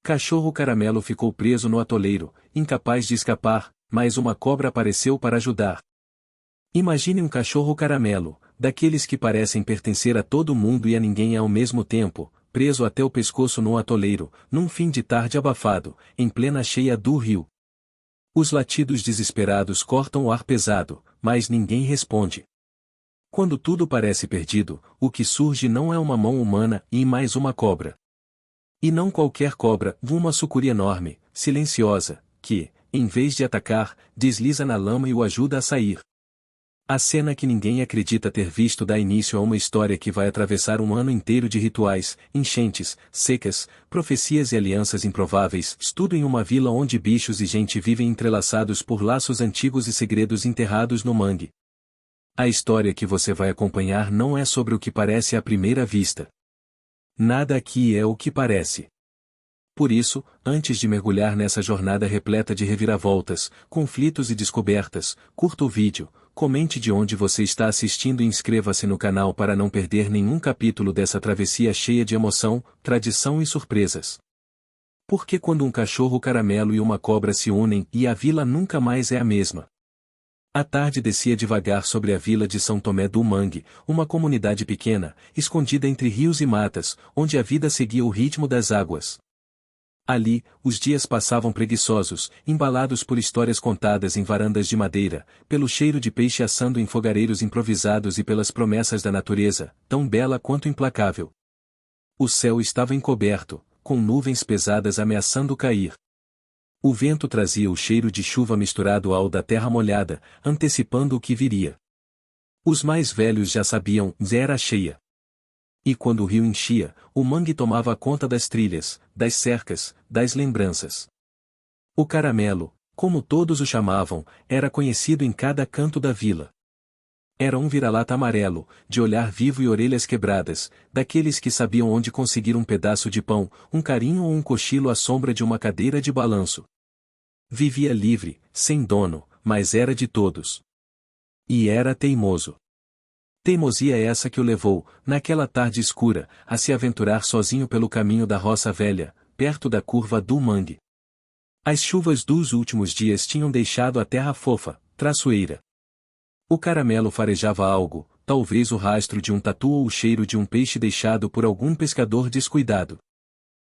Cachorro Caramelo ficou preso no atoleiro, incapaz de escapar, mas uma cobra apareceu para ajudar. Imagine um cachorro caramelo, daqueles que parecem pertencer a todo mundo e a ninguém ao mesmo tempo, preso até o pescoço no atoleiro, num fim de tarde abafado, em plena cheia do rio. Os latidos desesperados cortam o ar pesado, mas ninguém responde. Quando tudo parece perdido, o que surge não é uma mão humana e mais uma cobra. E não qualquer cobra, uma sucuri enorme, silenciosa, que, em vez de atacar, desliza na lama e o ajuda a sair. A cena que ninguém acredita ter visto dá início a uma história que vai atravessar um ano inteiro de rituais, enchentes, secas, profecias e alianças improváveis, tudo em uma vila onde bichos e gente vivem entrelaçados por laços antigos e segredos enterrados no mangue. A história que você vai acompanhar não é sobre o que parece à primeira vista. Nada aqui é o que parece. Por isso, antes de mergulhar nessa jornada repleta de reviravoltas, conflitos e descobertas, curta o vídeo, comente de onde você está assistindo e inscreva-se no canal para não perder nenhum capítulo dessa travessia cheia de emoção, tradição e surpresas. Porque quando um cachorro caramelo e uma cobra se unem e a vila nunca mais é a mesma. A tarde descia devagar sobre a vila de São Tomé do Mangue, uma comunidade pequena, escondida entre rios e matas, onde a vida seguia o ritmo das águas. Ali, os dias passavam preguiçosos, embalados por histórias contadas em varandas de madeira, pelo cheiro de peixe assando em fogareiros improvisados e pelas promessas da natureza, tão bela quanto implacável. O céu estava encoberto, com nuvens pesadas ameaçando cair. O vento trazia o cheiro de chuva misturado ao da terra molhada, antecipando o que viria. Os mais velhos já sabiam, era cheia. E quando o rio enchia, o mangue tomava conta das trilhas, das cercas, das lembranças. O caramelo, como todos o chamavam, era conhecido em cada canto da vila. Era um vira-lata amarelo, de olhar vivo e orelhas quebradas, daqueles que sabiam onde conseguir um pedaço de pão, um carinho ou um cochilo à sombra de uma cadeira de balanço. Vivia livre, sem dono, mas era de todos. E era teimoso. Teimosia essa que o levou, naquela tarde escura, a se aventurar sozinho pelo caminho da roça velha, perto da curva do mangue. As chuvas dos últimos dias tinham deixado a terra fofa, traiçoeira. O caramelo farejava algo, talvez o rastro de um tatu ou o cheiro de um peixe deixado por algum pescador descuidado.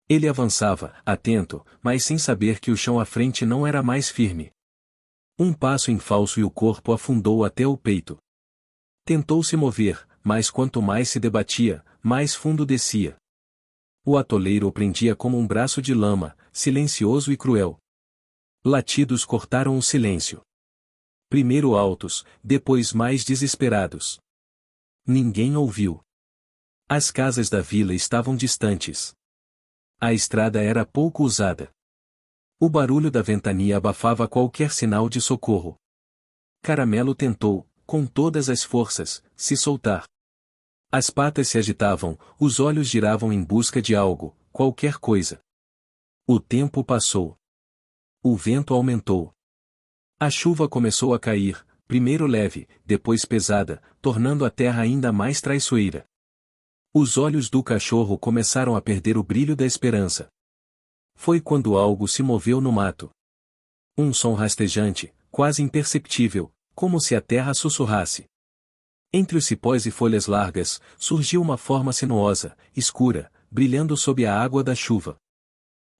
Ele avançava, atento, mas sem saber que o chão à frente não era mais firme. Um passo em falso e o corpo afundou até o peito. Tentou se mover, mas quanto mais se debatia, mais fundo descia. O atoleiro o prendia como um braço de lama, silencioso e cruel. Latidos cortaram o silêncio. Primeiro altos, depois mais desesperados. Ninguém ouviu. As casas da vila estavam distantes. A estrada era pouco usada. O barulho da ventania abafava qualquer sinal de socorro. Caramelo tentou, com todas as forças, se soltar. As patas se agitavam, os olhos giravam em busca de algo, qualquer coisa. O tempo passou. O vento aumentou. A chuva começou a cair, primeiro leve, depois pesada, tornando a terra ainda mais traiçoeira. Os olhos do cachorro começaram a perder o brilho da esperança. Foi quando algo se moveu no mato. Um som rastejante, quase imperceptível, como se a terra sussurrasse. Entre os cipós e folhas largas, surgiu uma forma sinuosa, escura, brilhando sob a água da chuva.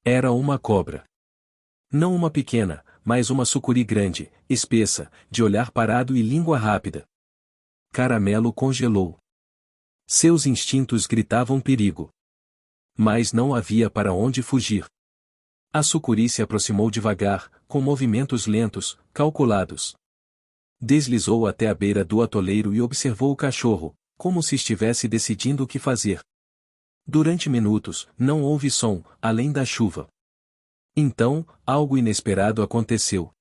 Era uma cobra. Não uma pequena, mas uma sucuri grande, espessa, de olhar parado e língua rápida. Caramelo congelou. Seus instintos gritavam perigo. Mas não havia para onde fugir. A sucuri se aproximou devagar, com movimentos lentos, calculados. Deslizou até a beira do atoleiro e observou o cachorro, como se estivesse decidindo o que fazer. Durante minutos, não houve som, além da chuva. Então, algo inesperado aconteceu.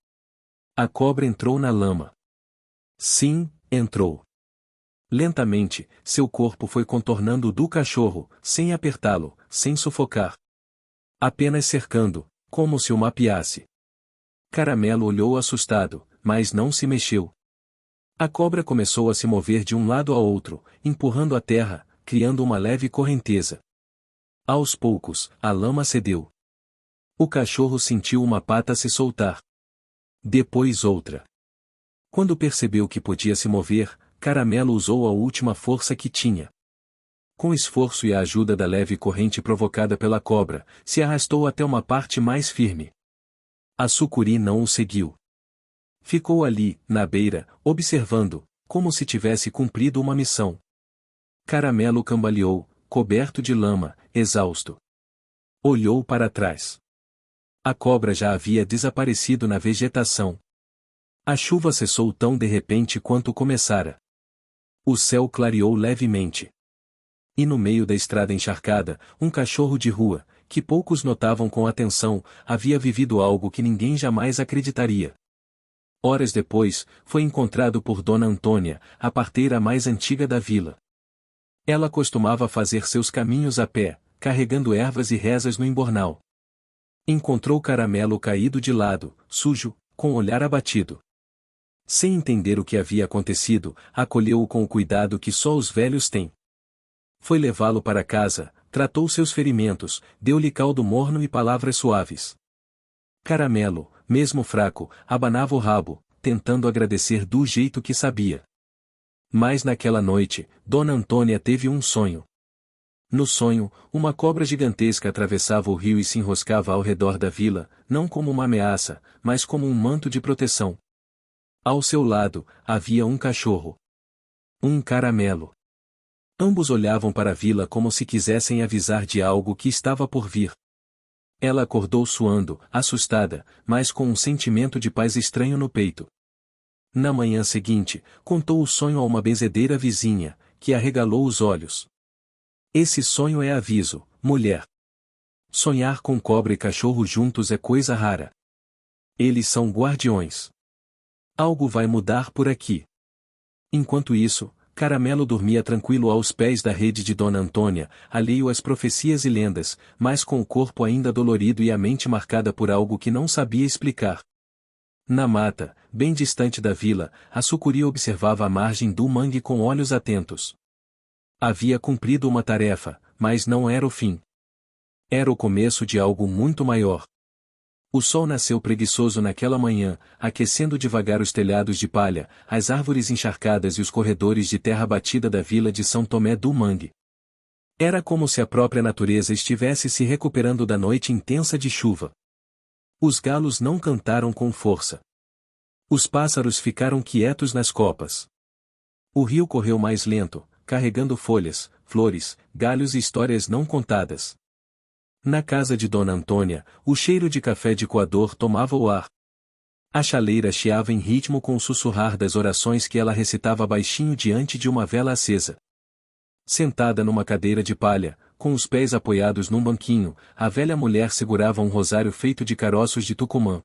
A cobra entrou na lama. Sim, entrou. Lentamente, seu corpo foi contornando o do cachorro, sem apertá-lo, sem sufocar. Apenas cercando, como se o mapeasse. Caramelo olhou assustado, mas não se mexeu. A cobra começou a se mover de um lado a outro, empurrando a terra, criando uma leve correnteza. Aos poucos, a lama cedeu. O cachorro sentiu uma pata se soltar. Depois outra. Quando percebeu que podia se mover, Caramelo usou a última força que tinha. Com esforço e a ajuda da leve corrente provocada pela cobra, se arrastou até uma parte mais firme. A sucuri não o seguiu. Ficou ali, na beira, observando, como se tivesse cumprido uma missão. Caramelo cambaleou, coberto de lama, exausto. Olhou para trás. A cobra já havia desaparecido na vegetação. A chuva cessou tão de repente quanto começara. O céu clareou levemente. E no meio da estrada encharcada, um cachorro de rua, que poucos notavam com atenção, havia vivido algo que ninguém jamais acreditaria. Horas depois, foi encontrado por Dona Antônia, a parteira mais antiga da vila. Ela costumava fazer seus caminhos a pé, carregando ervas e rezas no embornal. Encontrou Caramelo caído de lado, sujo, com o olhar abatido. Sem entender o que havia acontecido, acolheu-o com o cuidado que só os velhos têm. Foi levá-lo para casa, tratou seus ferimentos, deu-lhe caldo morno e palavras suaves. Caramelo, mesmo fraco, abanava o rabo, tentando agradecer do jeito que sabia. Mas naquela noite, Dona Antônia teve um sonho. No sonho, uma cobra gigantesca atravessava o rio e se enroscava ao redor da vila, não como uma ameaça, mas como um manto de proteção. Ao seu lado, havia um cachorro. Um caramelo. Ambos olhavam para a vila como se quisessem avisar de algo que estava por vir. Ela acordou suando, assustada, mas com um sentimento de paz estranho no peito. Na manhã seguinte, contou o sonho a uma benzedeira vizinha, que arregalou os olhos. Esse sonho é aviso, mulher. Sonhar com cobra e cachorro juntos é coisa rara. Eles são guardiões. Algo vai mudar por aqui. Enquanto isso, Caramelo dormia tranquilo aos pés da rede de Dona Antônia, alheio às profecias e lendas, mas com o corpo ainda dolorido e a mente marcada por algo que não sabia explicar. Na mata, bem distante da vila, a sucuri observava a margem do mangue com olhos atentos. Havia cumprido uma tarefa, mas não era o fim. Era o começo de algo muito maior. O sol nasceu preguiçoso naquela manhã, aquecendo devagar os telhados de palha, as árvores encharcadas e os corredores de terra batida da vila de São Tomé do Mangue. Era como se a própria natureza estivesse se recuperando da noite intensa de chuva. Os galos não cantaram com força. Os pássaros ficaram quietos nas copas. O rio correu mais lento, carregando folhas, flores, galhos e histórias não contadas. Na casa de Dona Antônia, o cheiro de café de coador tomava o ar. A chaleira chiava em ritmo com o sussurrar das orações que ela recitava baixinho diante de uma vela acesa. Sentada numa cadeira de palha, com os pés apoiados num banquinho, a velha mulher segurava um rosário feito de caroços de Tucumã.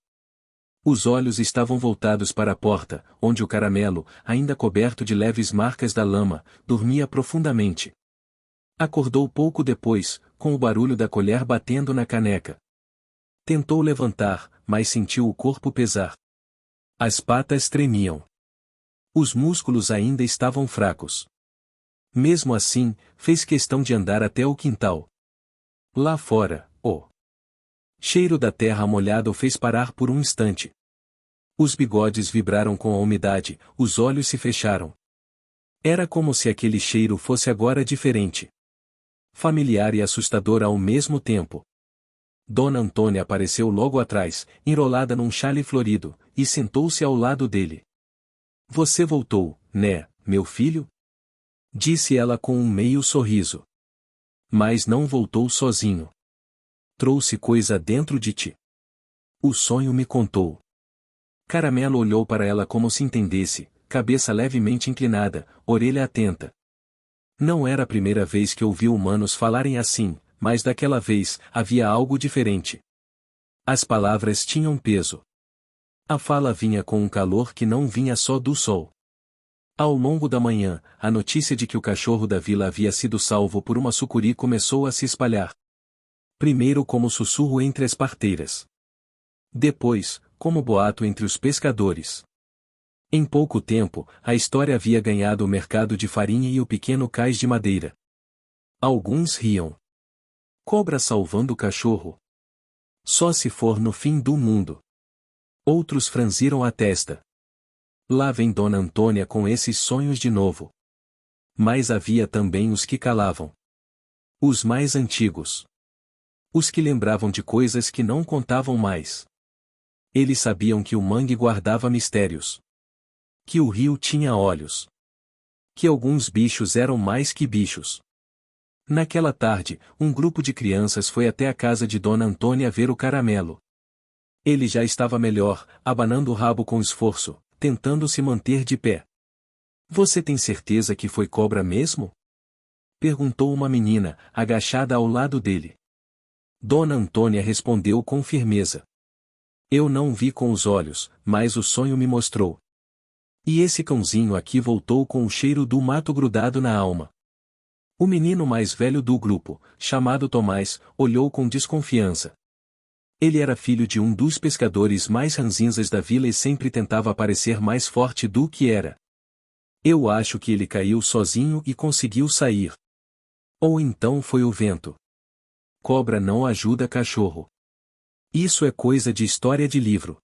Os olhos estavam voltados para a porta, onde o caramelo, ainda coberto de leves marcas da lama, dormia profundamente. Acordou pouco depois, com o barulho da colher batendo na caneca. Tentou levantar, mas sentiu o corpo pesar. As patas tremiam. Os músculos ainda estavam fracos. Mesmo assim, fez questão de andar até o quintal. Lá fora, o cheiro da terra molhada o fez parar por um instante. Os bigodes vibraram com a umidade, os olhos se fecharam. Era como se aquele cheiro fosse agora diferente. Familiar e assustador ao mesmo tempo. Dona Antônia apareceu logo atrás, enrolada num chale florido, e sentou-se ao lado dele. Você voltou, né, meu filho? Disse ela com um meio sorriso. Mas não voltou sozinho. Trouxe coisa dentro de ti. O sonho me contou. Caramelo olhou para ela como se entendesse, cabeça levemente inclinada, orelha atenta. Não era a primeira vez que ouviu humanos falarem assim, mas daquela vez, havia algo diferente. As palavras tinham peso. A fala vinha com um calor que não vinha só do sol. Ao longo da manhã, a notícia de que o cachorro da vila havia sido salvo por uma sucuri começou a se espalhar. Primeiro como sussurro entre as parteiras. Depois, como boato entre os pescadores. Em pouco tempo, a história havia ganhado o mercado de farinha e o pequeno cais de madeira. Alguns riam. Cobra salvando o cachorro. Só se for no fim do mundo. Outros franziram a testa. Lá vem Dona Antônia com esses sonhos de novo. Mas havia também os que calavam. Os mais antigos. Os que lembravam de coisas que não contavam mais. Eles sabiam que o mangue guardava mistérios. Que o rio tinha olhos. Que alguns bichos eram mais que bichos. Naquela tarde, um grupo de crianças foi até a casa de Dona Antônia ver o caramelo. Ele já estava melhor, abanando o rabo com esforço, tentando se manter de pé. Você tem certeza que foi cobra mesmo? Perguntou uma menina, agachada ao lado dele. Dona Antônia respondeu com firmeza. Eu não vi com os olhos, mas o sonho me mostrou. E esse cãozinho aqui voltou com o cheiro do mato grudado na alma. O menino mais velho do grupo, chamado Tomás, olhou com desconfiança. Ele era filho de um dos pescadores mais ranzinzas da vila e sempre tentava parecer mais forte do que era. Eu acho que ele caiu sozinho e conseguiu sair. Ou então foi o vento. Cobra não ajuda cachorro. Isso é coisa de história de livro.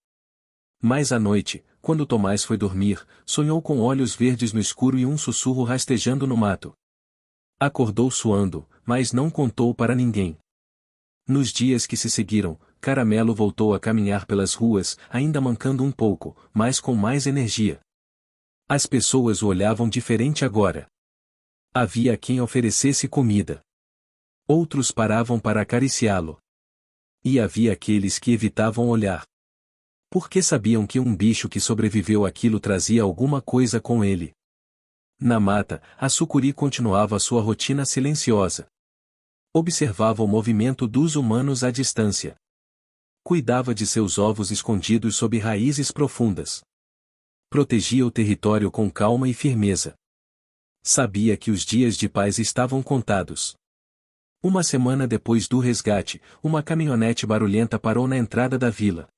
Mas à noite, quando Tomás foi dormir, sonhou com olhos verdes no escuro e um sussurro rastejando no mato. Acordou suando, mas não contou para ninguém. Nos dias que se seguiram, Caramelo voltou a caminhar pelas ruas, ainda mancando um pouco, mas com mais energia. As pessoas o olhavam diferente agora. Havia quem oferecesse comida. Outros paravam para acariciá-lo. E havia aqueles que evitavam olhar. Porque sabiam que um bicho que sobreviveu àquilo trazia alguma coisa com ele. Na mata, a sucuri continuava sua rotina silenciosa. Observava o movimento dos humanos à distância. Cuidava de seus ovos escondidos sob raízes profundas. Protegia o território com calma e firmeza. Sabia que os dias de paz estavam contados. Uma semana depois do resgate, uma caminhonete barulhenta parou na entrada da vila.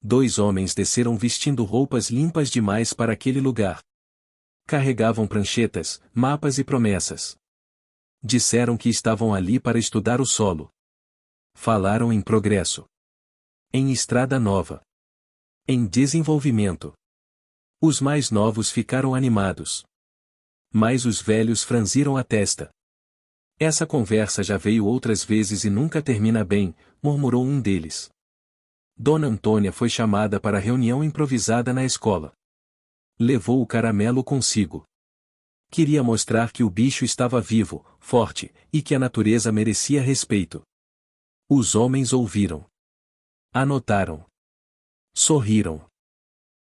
2 homens desceram vestindo roupas limpas demais para aquele lugar. Carregavam pranchetas, mapas e promessas. Disseram que estavam ali para estudar o solo. Falaram em progresso. Em estrada nova. Em desenvolvimento. Os mais novos ficaram animados. Mas os velhos franziram a testa. Essa conversa já veio outras vezes e nunca termina bem, murmurou um deles. Dona Antônia foi chamada para a reunião improvisada na escola. Levou o caramelo consigo. Queria mostrar que o bicho estava vivo, forte, e que a natureza merecia respeito. Os homens ouviram. Anotaram. Sorriram.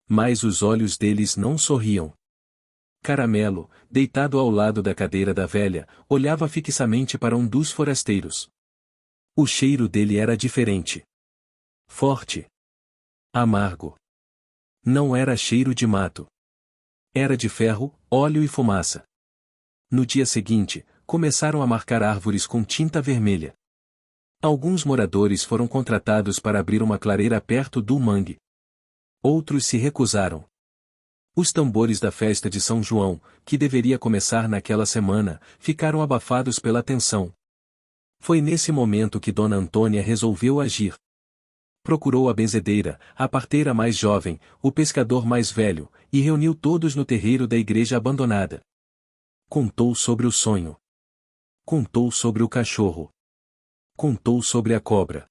Mas os olhos deles não sorriam. Caramelo, deitado ao lado da cadeira da velha, olhava fixamente para um dos forasteiros. O cheiro dele era diferente. Forte. Amargo. Não era cheiro de mato. Era de ferro, óleo e fumaça. No dia seguinte, começaram a marcar árvores com tinta vermelha. Alguns moradores foram contratados para abrir uma clareira perto do mangue. Outros se recusaram. Os tambores da festa de São João, que deveria começar naquela semana, ficaram abafados pela tensão. Foi nesse momento que Dona Antônia resolveu agir. Procurou a benzedeira, a parteira mais jovem, o pescador mais velho, e reuniu todos no terreiro da igreja abandonada. Contou sobre o sonho. Contou sobre o cachorro. Contou sobre a cobra.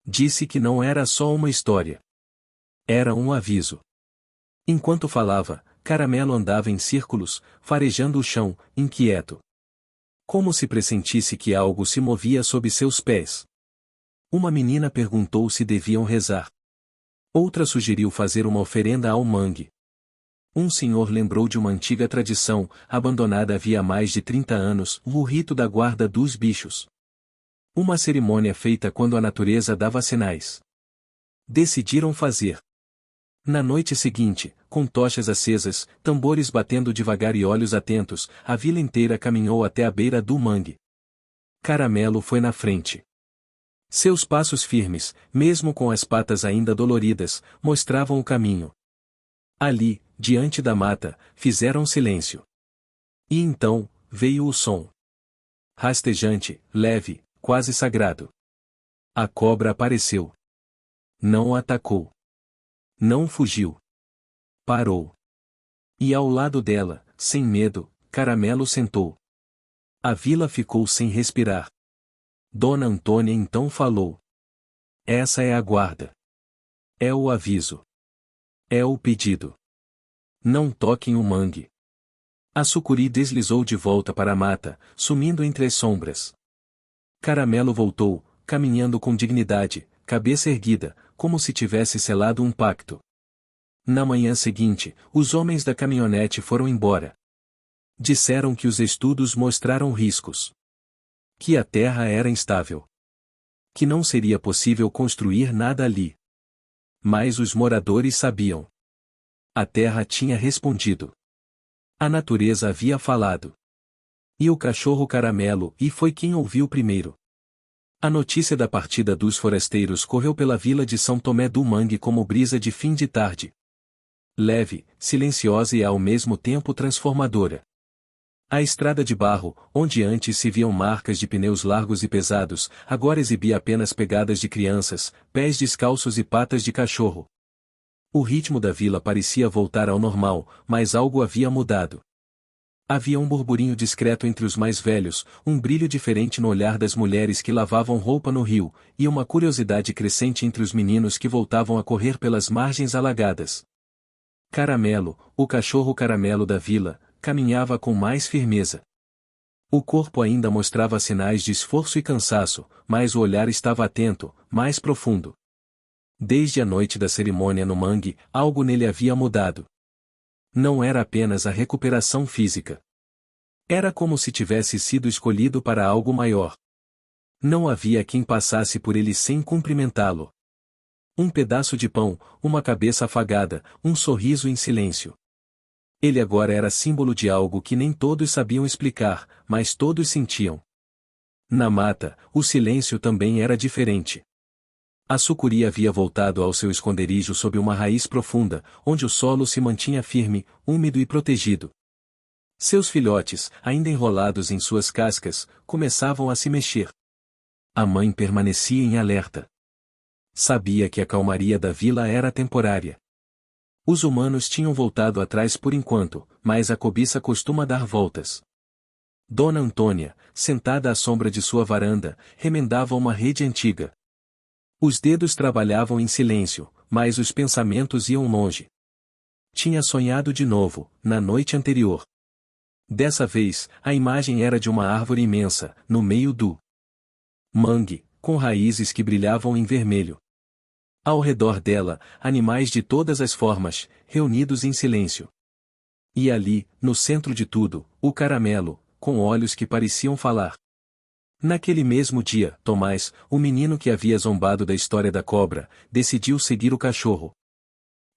Disse que não era só uma história. Era um aviso. Enquanto falava, Caramelo andava em círculos, farejando o chão, inquieto. Como se pressentisse que algo se movia sob seus pés. Uma menina perguntou se deviam rezar. Outra sugeriu fazer uma oferenda ao mangue. Um senhor lembrou de uma antiga tradição, abandonada havia mais de 30 anos, o rito da guarda dos bichos. Uma cerimônia feita quando a natureza dava sinais. Decidiram fazer. Na noite seguinte, com tochas acesas, tambores batendo devagar e olhos atentos, a vila inteira caminhou até a beira do mangue. Caramelo foi na frente. Seus passos firmes, mesmo com as patas ainda doloridas, mostravam o caminho. Ali, diante da mata, fizeram silêncio. E então, veio o som. Rastejante, leve, quase sagrado. A cobra apareceu. Não o atacou. Não fugiu. Parou. E ao lado dela, sem medo, Caramelo sentou. A vila ficou sem respirar. Dona Antônia então falou. Essa é a guarda. É o aviso. É o pedido. Não toquem o mangue. A sucuri deslizou de volta para a mata, sumindo entre as sombras. Caramelo voltou, caminhando com dignidade, cabeça erguida, como se tivesse selado um pacto. Na manhã seguinte, os homens da caminhonete foram embora. Disseram que os estudos mostraram riscos. Que a terra era instável. Que não seria possível construir nada ali. Mas os moradores sabiam. A terra tinha respondido. A natureza havia falado. E o cachorro Caramelo foi quem ouviu primeiro. A notícia da partida dos forasteiros correu pela vila de São Tomé do Mangue como brisa de fim de tarde. Leve, silenciosa e ao mesmo tempo transformadora. A estrada de barro, onde antes se viam marcas de pneus largos e pesados, agora exibia apenas pegadas de crianças, pés descalços e patas de cachorro. O ritmo da vila parecia voltar ao normal, mas algo havia mudado. Havia um burburinho discreto entre os mais velhos, um brilho diferente no olhar das mulheres que lavavam roupa no rio, e uma curiosidade crescente entre os meninos que voltavam a correr pelas margens alagadas. Caramelo, o cachorro Caramelo da vila, caminhava com mais firmeza. O corpo ainda mostrava sinais de esforço e cansaço, mas o olhar estava atento, mais profundo. Desde a noite da cerimônia no mangue, algo nele havia mudado. Não era apenas a recuperação física. Era como se tivesse sido escolhido para algo maior. Não havia quem passasse por ele sem cumprimentá-lo. Um pedaço de pão, uma cabeça afagada, um sorriso em silêncio. Ele agora era símbolo de algo que nem todos sabiam explicar, mas todos sentiam. Na mata, o silêncio também era diferente. A sucuri havia voltado ao seu esconderijo sob uma raiz profunda, onde o solo se mantinha firme, úmido e protegido. Seus filhotes, ainda enrolados em suas cascas, começavam a se mexer. A mãe permanecia em alerta. Sabia que a calmaria da vila era temporária. Os humanos tinham voltado atrás por enquanto, mas a cobiça costuma dar voltas. Dona Antônia, sentada à sombra de sua varanda, remendava uma rede antiga. Os dedos trabalhavam em silêncio, mas os pensamentos iam longe. Tinha sonhado de novo, na noite anterior. Dessa vez, a imagem era de uma árvore imensa, no meio do mangue, com raízes que brilhavam em vermelho. Ao redor dela, animais de todas as formas, reunidos em silêncio. E ali, no centro de tudo, o Caramelo, com olhos que pareciam falar. Naquele mesmo dia, Tomás, o menino que havia zombado da história da cobra, decidiu seguir o cachorro.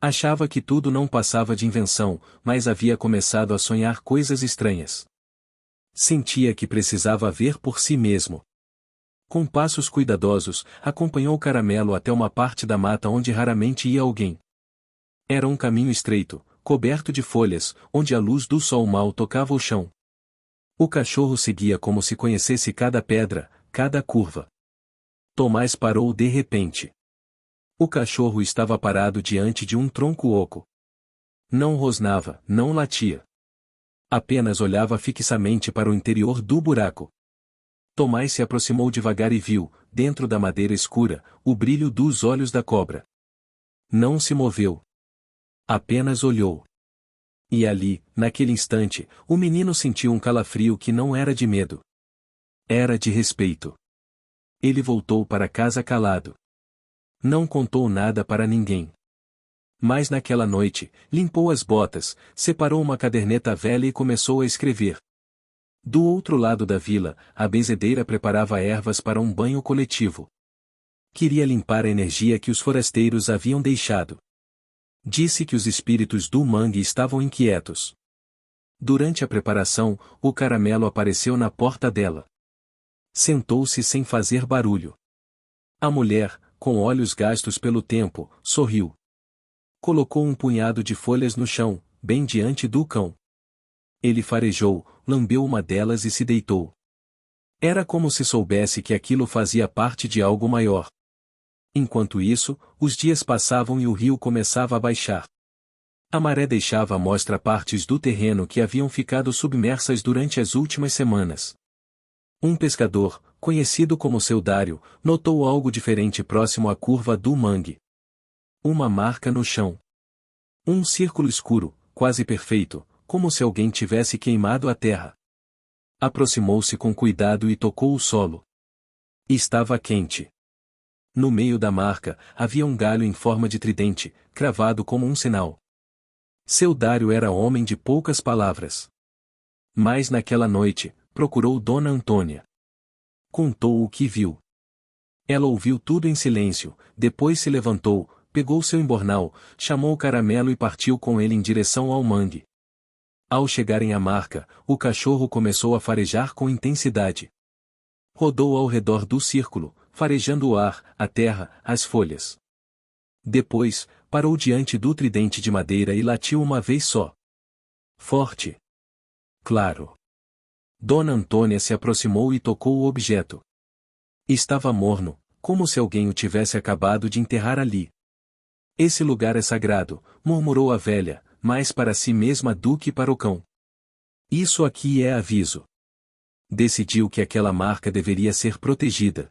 Achava que tudo não passava de invenção, mas havia começado a sonhar coisas estranhas. Sentia que precisava ver por si mesmo. Com passos cuidadosos, acompanhou o Caramelo até uma parte da mata onde raramente ia alguém. Era um caminho estreito, coberto de folhas, onde a luz do sol mal tocava o chão. O cachorro seguia como se conhecesse cada pedra, cada curva. Tomás parou de repente. O cachorro estava parado diante de um tronco oco. Não rosnava, não latia. Apenas olhava fixamente para o interior do buraco. Tomás se aproximou devagar e viu, dentro da madeira escura, o brilho dos olhos da cobra. Não se moveu. Apenas olhou. E ali, naquele instante, o menino sentiu um calafrio que não era de medo. Era de respeito. Ele voltou para casa calado. Não contou nada para ninguém. Mas naquela noite, limpou as botas, separou uma caderneta velha e começou a escrever. Do outro lado da vila, a benzedeira preparava ervas para um banho coletivo. Queria limpar a energia que os forasteiros haviam deixado. Disse que os espíritos do mangue estavam inquietos. Durante a preparação, o Caramelo apareceu na porta dela. Sentou-se sem fazer barulho. A mulher, com olhos gastos pelo tempo, sorriu. Colocou um punhado de folhas no chão, bem diante do cão. Ele farejou, lambeu uma delas e se deitou. Era como se soubesse que aquilo fazia parte de algo maior. Enquanto isso, os dias passavam e o rio começava a baixar. A maré deixava à mostra partes do terreno que haviam ficado submersas durante as últimas semanas. Um pescador, conhecido como Seu Dário, notou algo diferente próximo à curva do mangue. Uma marca no chão. Um círculo escuro, quase perfeito, como se alguém tivesse queimado a terra. Aproximou-se com cuidado e tocou o solo. Estava quente. No meio da marca, havia um galho em forma de tridente, cravado como um sinal. Seu Dário era homem de poucas palavras. Mas naquela noite, procurou Dona Antônia. Contou o que viu. Ela ouviu tudo em silêncio, depois se levantou, pegou seu embornal, chamou o Caramelo e partiu com ele em direção ao mangue. Ao chegarem à marca, o cachorro começou a farejar com intensidade. Rodou ao redor do círculo, farejando o ar, a terra, as folhas. Depois, parou diante do tridente de madeira e latiu uma vez só. Forte. Claro. Dona Antônia se aproximou e tocou o objeto. Estava morno, como se alguém o tivesse acabado de enterrar ali. Esse lugar é sagrado, murmurou a velha, mais para si mesma do que para o cão. Isso aqui é aviso. Decidiu que aquela marca deveria ser protegida.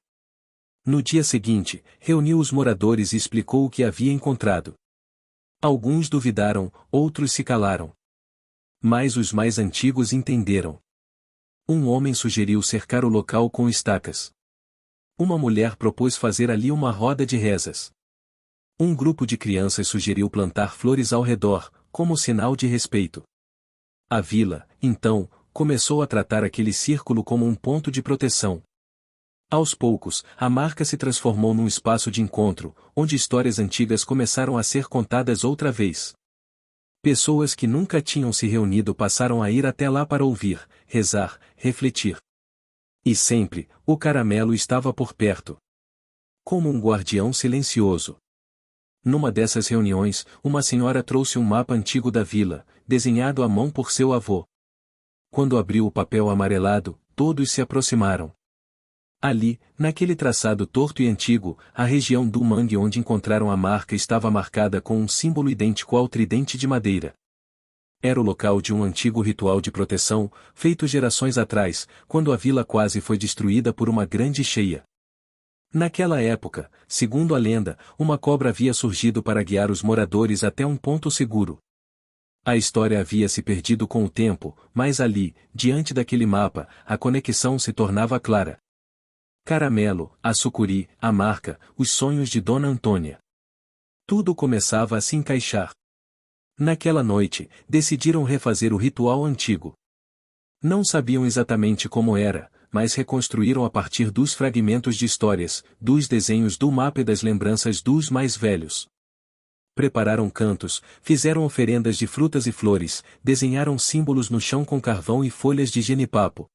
No dia seguinte, reuniu os moradores e explicou o que havia encontrado. Alguns duvidaram, outros se calaram. Mas os mais antigos entenderam. Um homem sugeriu cercar o local com estacas. Uma mulher propôs fazer ali uma roda de rezas. Um grupo de crianças sugeriu plantar flores ao redor, como sinal de respeito. A vila, então, começou a tratar aquele círculo como um ponto de proteção. Aos poucos, a marca se transformou num espaço de encontro, onde histórias antigas começaram a ser contadas outra vez. Pessoas que nunca tinham se reunido passaram a ir até lá para ouvir, rezar, refletir. E sempre, o Caramelo estava por perto. Como um guardião silencioso. Numa dessas reuniões, uma senhora trouxe um mapa antigo da vila, desenhado à mão por seu avô. Quando abriu o papel amarelado, todos se aproximaram. Ali, naquele traçado torto e antigo, a região do mangue onde encontraram a marca estava marcada com um símbolo idêntico ao tridente de madeira. Era o local de um antigo ritual de proteção, feito gerações atrás, quando a vila quase foi destruída por uma grande cheia. Naquela época, segundo a lenda, uma cobra havia surgido para guiar os moradores até um ponto seguro. A história havia se perdido com o tempo, mas ali, diante daquele mapa, a conexão se tornava clara. Caramelo, a sucuri, a marca, os sonhos de Dona Antônia. Tudo começava a se encaixar. Naquela noite, decidiram refazer o ritual antigo. Não sabiam exatamente como era, mas reconstruíram a partir dos fragmentos de histórias, dos desenhos do mapa e das lembranças dos mais velhos. Prepararam cantos, fizeram oferendas de frutas e flores, desenharam símbolos no chão com carvão e folhas de jenipapo.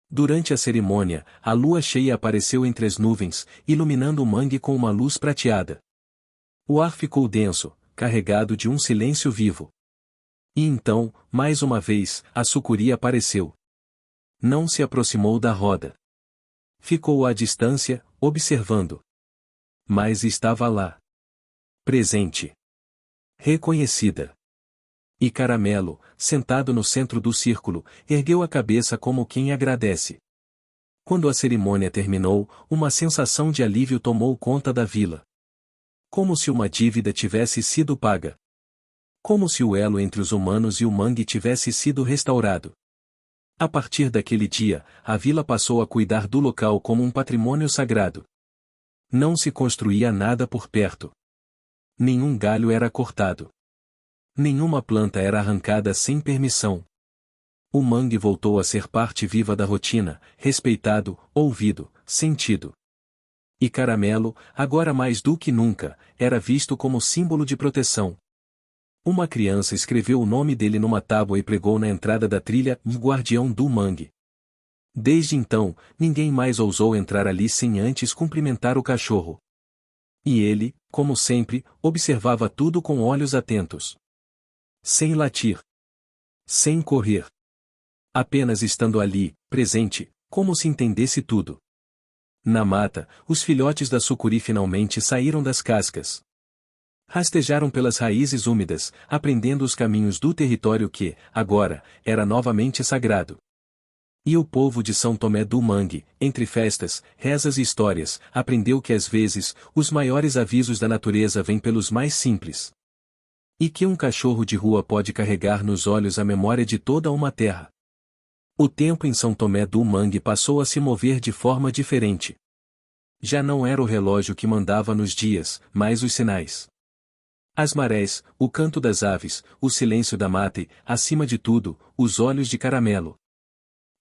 Durante a cerimônia, a lua cheia apareceu entre as nuvens, iluminando o mangue com uma luz prateada. O ar ficou denso, carregado de um silêncio vivo. E então, mais uma vez, a sucuri apareceu. Não se aproximou da roda. Ficou à distância, observando. Mas estava lá. Presente. Reconhecida. E Caramelo, sentado no centro do círculo, ergueu a cabeça como quem agradece. Quando a cerimônia terminou, uma sensação de alívio tomou conta da vila. Como se uma dívida tivesse sido paga. Como se o elo entre os humanos e o mangue tivesse sido restaurado. A partir daquele dia, a vila passou a cuidar do local como um patrimônio sagrado. Não se construía nada por perto. Nenhum galho era cortado. Nenhuma planta era arrancada sem permissão. O mangue voltou a ser parte viva da rotina, respeitado, ouvido, sentido. E Caramelo, agora mais do que nunca, era visto como símbolo de proteção. Uma criança escreveu o nome dele numa tábua e pregou na entrada da trilha Guardião do Mangue. Desde então, ninguém mais ousou entrar ali sem antes cumprimentar o cachorro. E ele, como sempre, observava tudo com olhos atentos. Sem latir. Sem correr. Apenas estando ali, presente, Como se entendesse tudo. Na mata, os filhotes da sucuri finalmente saíram das cascas. Rastejaram pelas raízes úmidas, aprendendo os caminhos do território que, agora, era novamente sagrado. E o povo de São Tomé do Mangue, entre festas, rezas e histórias, aprendeu que às vezes, os maiores avisos da natureza vêm pelos mais simples. E que um cachorro de rua pode carregar nos olhos a memória de toda uma terra. O tempo em São Tomé do Mangue passou a se mover de forma diferente. Já não era o relógio que mandava nos dias, mas os sinais. As marés, o canto das aves, o silêncio da mata e, acima de tudo, os olhos de Caramelo.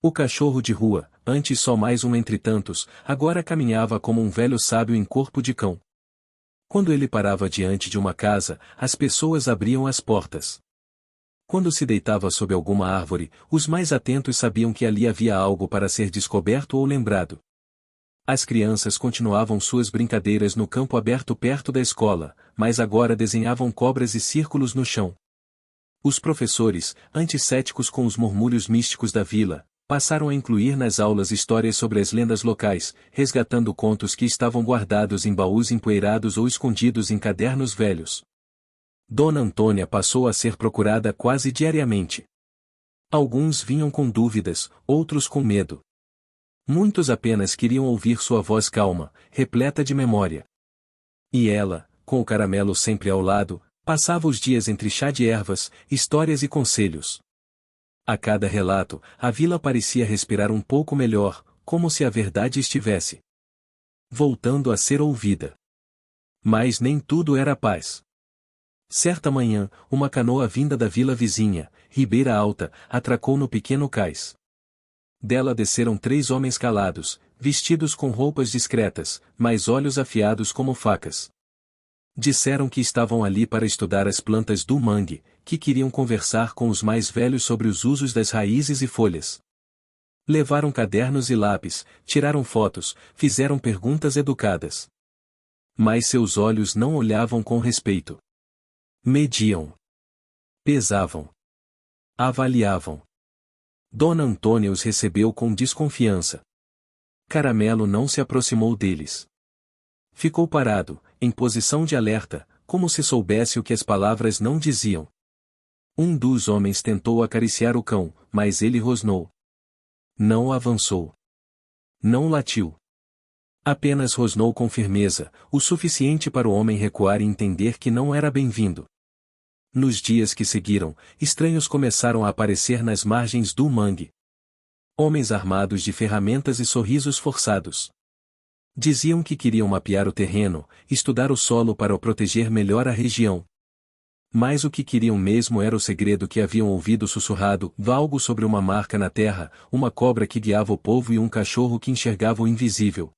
O cachorro de rua, antes só mais um entre tantos, agora caminhava como um velho sábio em corpo de cão. Quando ele parava diante de uma casa, as pessoas abriam as portas. Quando se deitava sob alguma árvore, os mais atentos sabiam que ali havia algo para ser descoberto ou lembrado. As crianças continuavam suas brincadeiras no campo aberto perto da escola, mas agora desenhavam cobras e círculos no chão. Os professores, antes céticos com os murmúrios místicos da vila, passaram a incluir nas aulas histórias sobre as lendas locais, resgatando contos que estavam guardados em baús empoeirados ou escondidos em cadernos velhos. Dona Antônia passou a ser procurada quase diariamente. Alguns vinham com dúvidas, outros com medo. Muitos apenas queriam ouvir sua voz calma, repleta de memória. E ela, com o Caramelo sempre ao lado, passava os dias entre chá de ervas, histórias e conselhos. A cada relato, a vila parecia respirar um pouco melhor, como se a verdade estivesse voltando a ser ouvida. Mas nem tudo era paz. Certa manhã, uma canoa vinda da vila vizinha, Ribeira Alta, atracou no pequeno cais. Dela desceram 3 homens calados, vestidos com roupas discretas, mas olhos afiados como facas. Disseram que estavam ali para estudar as plantas do mangue, que queriam conversar com os mais velhos sobre os usos das raízes e folhas. Levaram cadernos e lápis, tiraram fotos, fizeram perguntas educadas. Mas seus olhos não olhavam com respeito. Mediam. Pesavam. Avaliavam. Dona Antônia os recebeu com desconfiança. Caramelo não se aproximou deles. Ficou parado, em posição de alerta, como se soubesse o que as palavras não diziam. Um dos homens tentou acariciar o cão, mas ele rosnou. Não avançou. Não latiu. Apenas rosnou com firmeza, o suficiente para o homem recuar e entender que não era bem-vindo. Nos dias que seguiram, estranhos começaram a aparecer nas margens do mangue. Homens armados de ferramentas e sorrisos forçados. Diziam que queriam mapear o terreno, estudar o solo para o proteger melhor a região. Mas o que queriam mesmo era o segredo que haviam ouvido sussurrado, algo sobre uma marca na terra, uma cobra que guiava o povo e um cachorro que enxergava o invisível.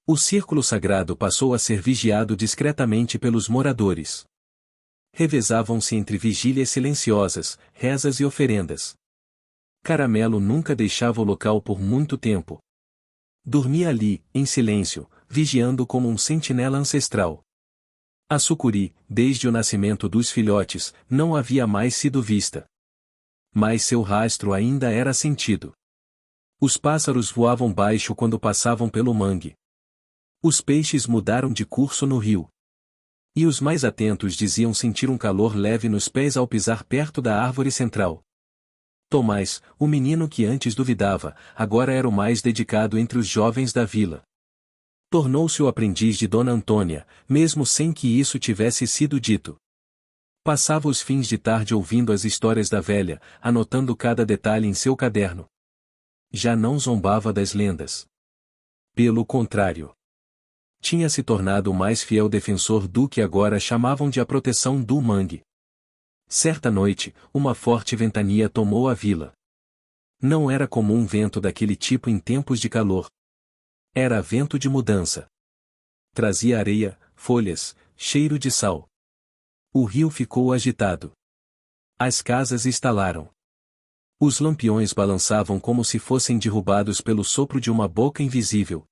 O círculo sagrado passou a ser vigiado discretamente pelos moradores. Revezavam-se entre vigílias silenciosas, rezas e oferendas. Caramelo nunca deixava o local por muito tempo. Dormia ali, em silêncio, vigiando como um sentinela ancestral. A sucuri, desde o nascimento dos filhotes, não havia mais sido vista. Mas seu rastro ainda era sentido. Os pássaros voavam baixo quando passavam pelo mangue. Os peixes mudaram de curso no rio. E os mais atentos diziam sentir um calor leve nos pés ao pisar perto da árvore central. Tomás, o menino que antes duvidava, agora era o mais dedicado entre os jovens da vila. Tornou-se o aprendiz de Dona Antônia, mesmo sem que isso tivesse sido dito. Passava os fins de tarde ouvindo as histórias da velha, anotando cada detalhe em seu caderno. Já não zombava das lendas. Pelo contrário. Tinha se tornado o mais fiel defensor do que agora chamavam de a proteção do mangue. Certa noite, uma forte ventania tomou a vila. Não era comum vento daquele tipo em tempos de calor. Era vento de mudança. Trazia areia, folhas, cheiro de sal. O rio ficou agitado. As casas estalaram. Os lampiões balançavam como se fossem derrubados pelo sopro de uma boca invisível.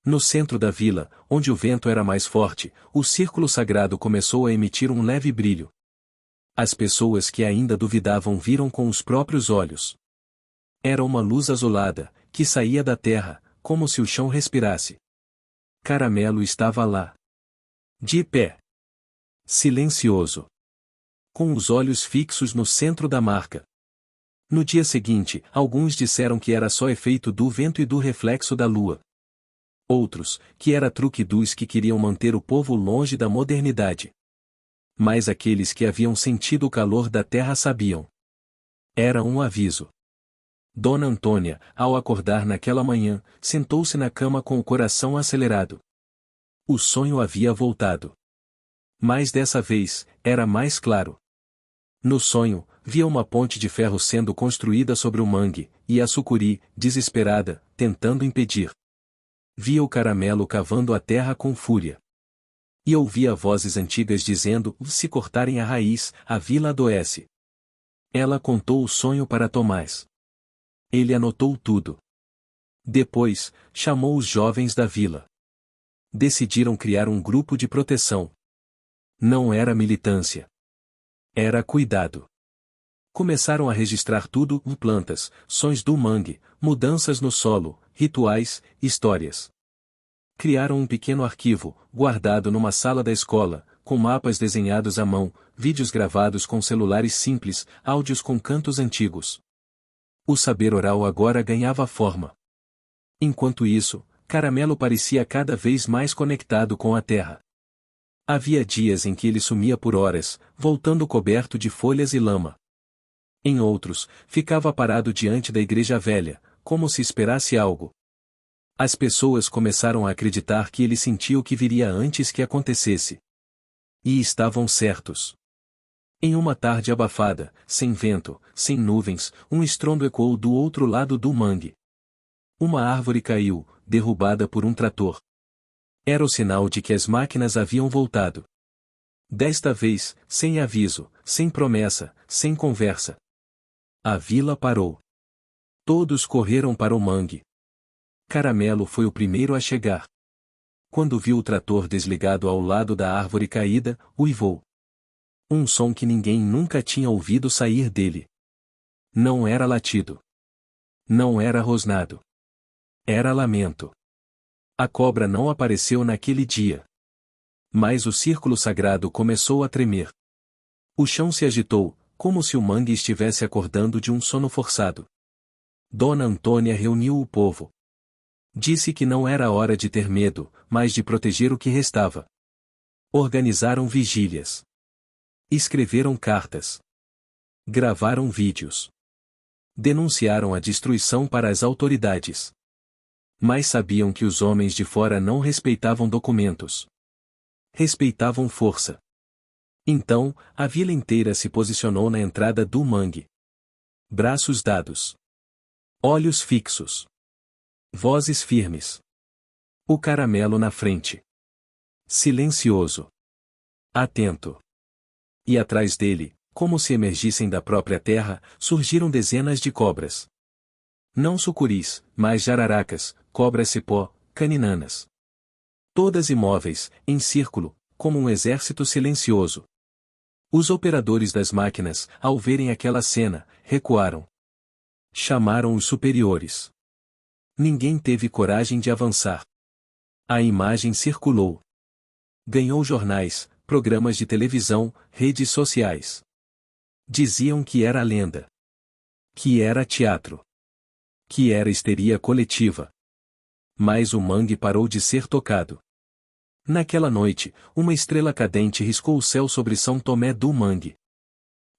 No centro da vila, onde o vento era mais forte, o círculo sagrado começou a emitir um leve brilho. As pessoas que ainda duvidavam viram com os próprios olhos. Era uma luz azulada, que saía da terra, como se o chão respirasse. Caramelo estava lá. De pé. Silencioso. Com os olhos fixos no centro da marca. No dia seguinte, alguns disseram que era só efeito do vento e do reflexo da lua. Outros, que era truque dos que queriam manter o povo longe da modernidade. Mas aqueles que haviam sentido o calor da terra sabiam. Era um aviso. Dona Antônia, ao acordar naquela manhã, sentou-se na cama com o coração acelerado. O sonho havia voltado. Mas dessa vez, era mais claro. No sonho, via uma ponte de ferro sendo construída sobre o mangue, e a sucuri, desesperada, tentando impedir. Via o Caramelo cavando a terra com fúria. E ouvia vozes antigas dizendo: se cortarem a raiz, a vila adoece. Ela contou o sonho para Tomás. Ele anotou tudo. Depois, chamou os jovens da vila. Decidiram criar um grupo de proteção. Não era militância. Era cuidado. Começaram a registrar tudo: plantas, sons do mangue, mudanças no solo, rituais, histórias. Criaram um pequeno arquivo, guardado numa sala da escola, com mapas desenhados à mão, vídeos gravados com celulares simples, áudios com cantos antigos. O saber oral agora ganhava forma. Enquanto isso, Caramelo parecia cada vez mais conectado com a terra. Havia dias em que ele sumia por horas, voltando coberto de folhas e lama. Em outros, ficava parado diante da igreja velha, como se esperasse algo. As pessoas começaram a acreditar que ele sentia o que viria antes que acontecesse. E estavam certos. Em uma tarde abafada, sem vento, sem nuvens, um estrondo ecoou do outro lado do mangue. Uma árvore caiu, derrubada por um trator. Era o sinal de que as máquinas haviam voltado. Desta vez, sem aviso, sem promessa, sem conversa. A vila parou. Todos correram para o mangue. Caramelo foi o primeiro a chegar. Quando viu o trator desligado ao lado da árvore caída, uivou. Um som que ninguém nunca tinha ouvido sair dele. Não era latido. Não era rosnado. Era lamento. A cobra não apareceu naquele dia. Mas o círculo sagrado começou a tremer. O chão se agitou, como se o mangue estivesse acordando de um sono forçado. Dona Antônia reuniu o povo. Disse que não era hora de ter medo, mas de proteger o que restava. Organizaram vigílias. Escreveram cartas. Gravaram vídeos. Denunciaram a destruição para as autoridades. Mas sabiam que os homens de fora não respeitavam documentos. Respeitavam força. Então, a vila inteira se posicionou na entrada do mangue. Braços dados. Olhos fixos. Vozes firmes. O Caramelo na frente. Silencioso. Atento. E atrás dele, como se emergissem da própria terra, surgiram dezenas de cobras. Não sucuris, mas jararacas, cobras-cipó, caninanas. Todas imóveis, em círculo, como um exército silencioso. Os operadores das máquinas, ao verem aquela cena, recuaram. Chamaram os superiores. Ninguém teve coragem de avançar. A imagem circulou. Ganhou jornais, programas de televisão, redes sociais. Diziam que era lenda. Que era teatro. Que era histeria coletiva. Mas o mangue parou de ser tocado. Naquela noite, uma estrela cadente riscou o céu sobre São Tomé do Mangue.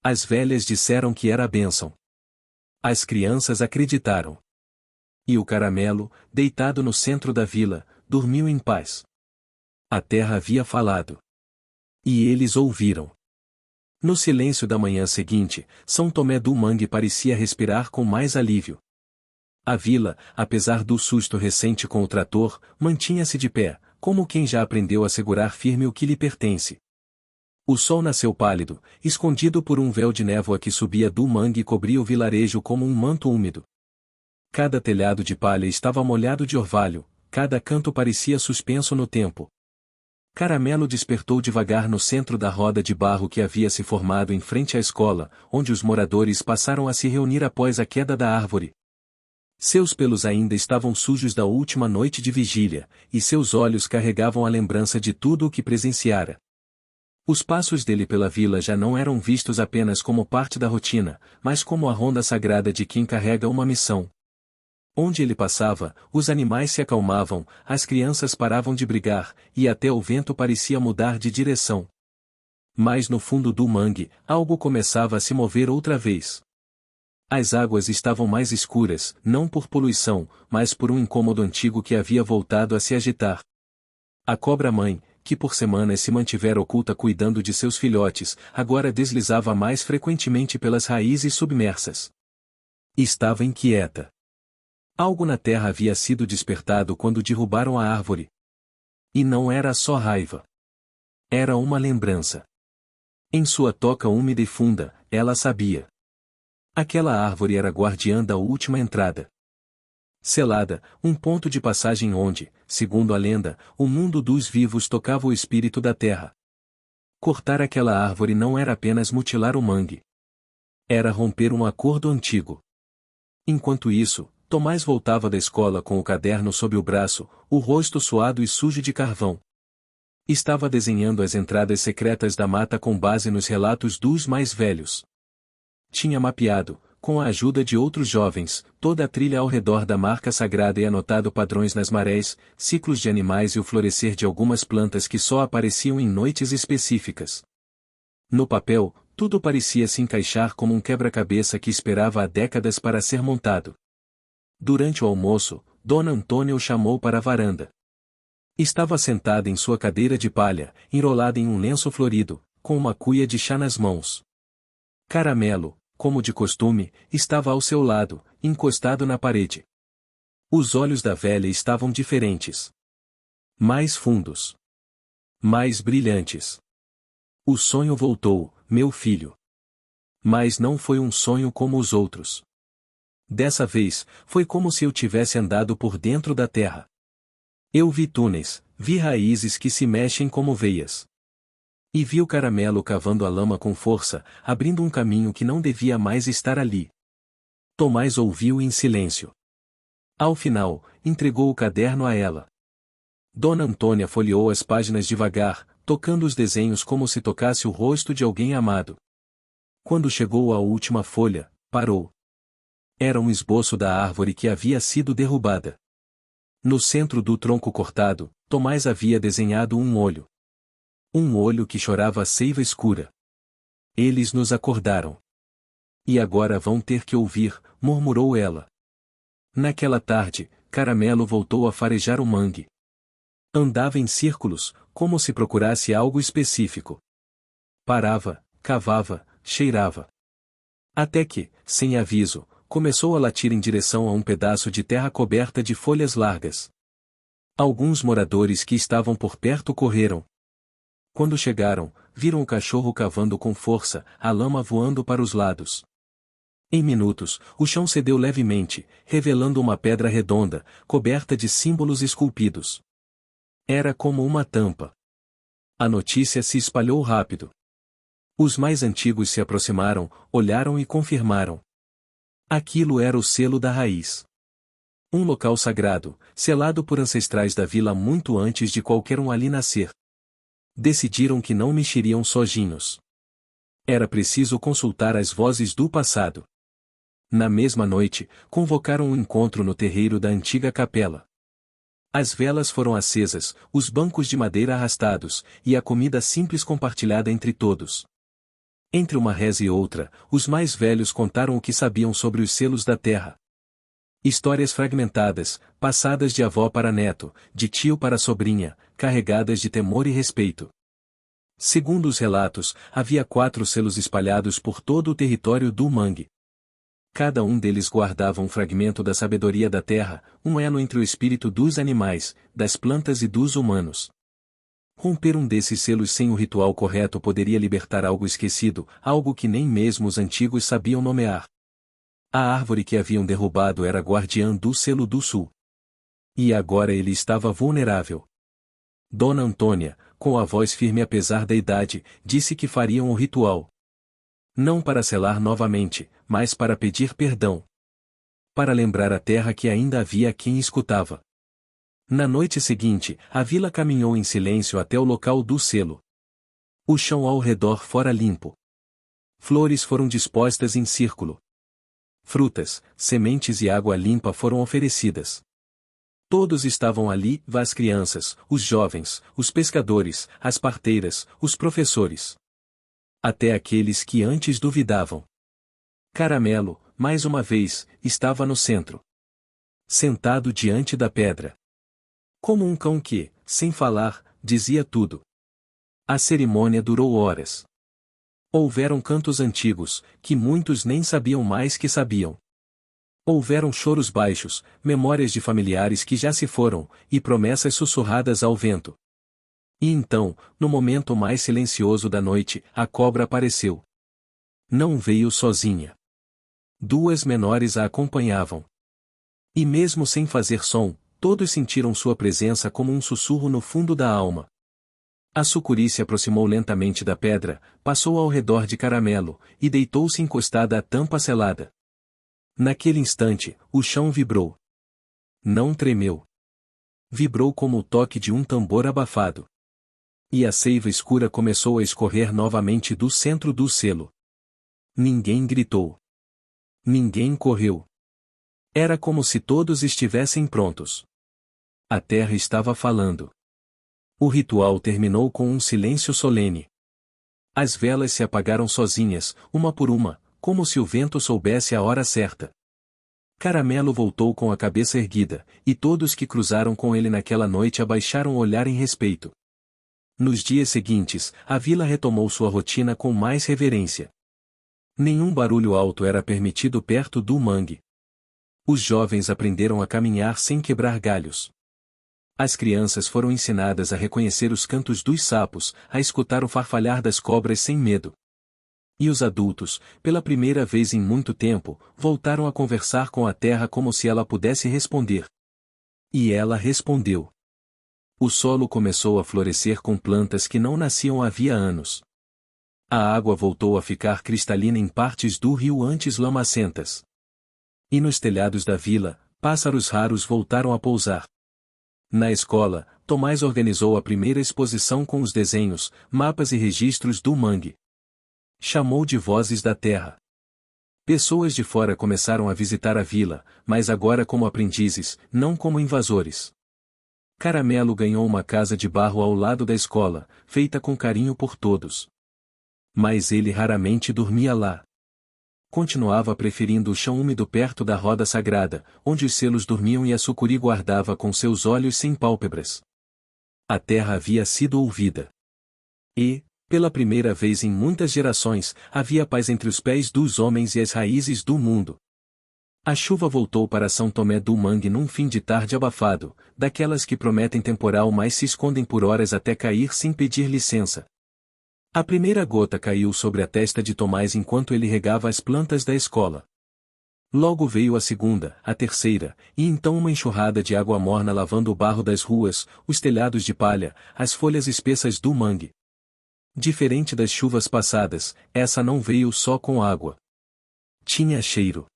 As velhas disseram que era a bênção. As crianças acreditaram. E o Caramelo, deitado no centro da vila, dormiu em paz. A terra havia falado. E eles ouviram. No silêncio da manhã seguinte, São Tomé do Mangue parecia respirar com mais alívio. A vila, apesar do susto recente com o trator, mantinha-se de pé, como quem já aprendeu a segurar firme o que lhe pertence. O sol nasceu pálido, escondido por um véu de névoa que subia do mangue e cobria o vilarejo como um manto úmido. Cada telhado de palha estava molhado de orvalho, cada canto parecia suspenso no tempo. Caramelo despertou devagar no centro da roda de barro que havia se formado em frente à escola, onde os moradores passaram a se reunir após a queda da árvore. Seus pelos ainda estavam sujos da última noite de vigília, e seus olhos carregavam a lembrança de tudo o que presenciara. Os passos dele pela vila já não eram vistos apenas como parte da rotina, mas como a ronda sagrada de quem carrega uma missão. Onde ele passava, os animais se acalmavam, as crianças paravam de brigar, e até o vento parecia mudar de direção. Mas no fundo do mangue, algo começava a se mover outra vez. As águas estavam mais escuras, não por poluição, mas por um incômodo antigo que havia voltado a se agitar. A cobra-mãe, que por semanas se mantivera oculta cuidando de seus filhotes, agora deslizava mais frequentemente pelas raízes submersas. Estava inquieta. Algo na terra havia sido despertado quando derrubaram a árvore. E não era só raiva. Era uma lembrança. Em sua toca úmida e funda, ela sabia. Aquela árvore era guardiã da última entrada. Selada, um ponto de passagem onde, segundo a lenda, o mundo dos vivos tocava o espírito da terra. Cortar aquela árvore não era apenas mutilar o mangue. Era romper um acordo antigo. Enquanto isso, Tomás voltava da escola com o caderno sob o braço, o rosto suado e sujo de carvão. Estava desenhando as entradas secretas da mata com base nos relatos dos mais velhos. Tinha mapeado, com a ajuda de outros jovens, toda a trilha ao redor da marca sagrada e anotado padrões nas marés, ciclos de animais e o florescer de algumas plantas que só apareciam em noites específicas. No papel, tudo parecia se encaixar como um quebra-cabeça que esperava há décadas para ser montado. Durante o almoço, Dona Antônia o chamou para a varanda. Estava sentada em sua cadeira de palha, enrolada em um lenço florido, com uma cuia de chá nas mãos. Caramelo, como de costume, estava ao seu lado, encostado na parede. Os olhos da velha estavam diferentes. Mais fundos. Mais brilhantes. O sonho voltou, meu filho. Mas não foi um sonho como os outros. Dessa vez, foi como se eu tivesse andado por dentro da terra. Eu vi túneis, vi raízes que se mexem como veias. E vi o caramelo cavando a lama com força, abrindo um caminho que não devia mais estar ali. Tomás ouviu em silêncio. Ao final, entregou o caderno a ela. Dona Antônia folheou as páginas devagar, tocando os desenhos como se tocasse o rosto de alguém amado. Quando chegou à última folha, parou. Era um esboço da árvore que havia sido derrubada. No centro do tronco cortado, Tomás havia desenhado um olho. Um olho que chorava a seiva escura. Eles nos acordaram. E agora vão ter que ouvir, murmurou ela. Naquela tarde, Caramelo voltou a farejar o mangue. Andava em círculos, como se procurasse algo específico. Parava, cavava, cheirava. Até que, sem aviso, começou a latir em direção a um pedaço de terra coberta de folhas largas. Alguns moradores que estavam por perto correram. Quando chegaram, viram o cachorro cavando com força, a lama voando para os lados. Em minutos, o chão cedeu levemente, revelando uma pedra redonda, coberta de símbolos esculpidos. Era como uma tampa. A notícia se espalhou rápido. Os mais antigos se aproximaram, olharam e confirmaram. Aquilo era o selo da raiz. Um local sagrado, selado por ancestrais da vila muito antes de qualquer um ali nascer. Decidiram que não mexeriam sozinhos. Era preciso consultar as vozes do passado. Na mesma noite, convocaram um encontro no terreiro da antiga capela. As velas foram acesas, os bancos de madeira arrastados, e a comida simples compartilhada entre todos. Entre uma reza e outra, os mais velhos contaram o que sabiam sobre os selos da terra. Histórias fragmentadas, passadas de avó para neto, de tio para sobrinha, carregadas de temor e respeito. Segundo os relatos, havia 4 selos espalhados por todo o território do mangue. Cada um deles guardava um fragmento da sabedoria da terra, um elo entre o espírito dos animais, das plantas e dos humanos. Romper um desses selos sem o ritual correto poderia libertar algo esquecido, algo que nem mesmo os antigos sabiam nomear. A árvore que haviam derrubado era guardiã do selo do sul. E agora ele estava vulnerável. Dona Antônia, com a voz firme apesar da idade, disse que fariam o ritual. Não para selar novamente, mas para pedir perdão. para lembrar a terra que ainda havia quem escutava. Na noite seguinte, a vila caminhou em silêncio até o local do selo. O chão ao redor fora limpo. Flores foram dispostas em círculo. Frutas, sementes e água limpa foram oferecidas. Todos estavam ali, as crianças, os jovens, os pescadores, as parteiras, os professores. Até aqueles que antes duvidavam. Caramelo, mais uma vez, estava no centro. Sentado diante da pedra. Como um cão que, sem falar, dizia tudo. A cerimônia durou horas. Houveram cantos antigos, que muitos nem sabiam mais que sabiam. Houveram choros baixos, memórias de familiares que já se foram, e promessas sussurradas ao vento. E então, no momento mais silencioso da noite, a cobra apareceu. Não veio sozinha. 2 menores a acompanhavam. E mesmo sem fazer som, todos sentiram sua presença como um sussurro no fundo da alma. A sucuri se aproximou lentamente da pedra, passou ao redor de Caramelo, e deitou-se encostada à tampa selada. Naquele instante, o chão vibrou. Não tremeu. Vibrou como o toque de um tambor abafado. E a seiva escura começou a escorrer novamente do centro do selo. Ninguém gritou. Ninguém correu. Era como se todos estivessem prontos. A terra estava falando. O ritual terminou com um silêncio solene. As velas se apagaram sozinhas, uma por uma, como se o vento soubesse a hora certa. Caramelo voltou com a cabeça erguida, e todos que cruzaram com ele naquela noite abaixaram o olhar em respeito. Nos dias seguintes, a vila retomou sua rotina com mais reverência. Nenhum barulho alto era permitido perto do mangue. Os jovens aprenderam a caminhar sem quebrar galhos. As crianças foram ensinadas a reconhecer os cantos dos sapos, a escutar o farfalhar das cobras sem medo. E os adultos, pela primeira vez em muito tempo, voltaram a conversar com a terra como se ela pudesse responder. E ela respondeu. O solo começou a florescer com plantas que não nasciam havia anos. A água voltou a ficar cristalina em partes do rio antes lamacentas. E nos telhados da vila, pássaros raros voltaram a pousar. Na escola, Tomás organizou a primeira exposição com os desenhos, mapas e registros do mangue. Chamou de Vozes da Terra. Pessoas de fora começaram a visitar a vila, mas agora como aprendizes, não como invasores. Caramelo ganhou uma casa de barro ao lado da escola, feita com carinho por todos. Mas ele raramente dormia lá. Continuava preferindo o chão úmido perto da roda sagrada, onde os selos dormiam e a sucuri guardava com seus olhos sem pálpebras. A terra havia sido ouvida. E, pela primeira vez em muitas gerações, havia paz entre os pés dos homens e as raízes do mundo. A chuva voltou para São Tomé do Mangue num fim de tarde abafado, daquelas que prometem temporal mas se escondem por horas até cair sem pedir licença. A primeira gota caiu sobre a testa de Tomás enquanto ele regava as plantas da escola. Logo veio a segunda, a terceira, e então uma enxurrada de água morna lavando o barro das ruas, os telhados de palha, as folhas espessas do mangue. Diferente das chuvas passadas, essa não veio só com água. Tinha cheiro.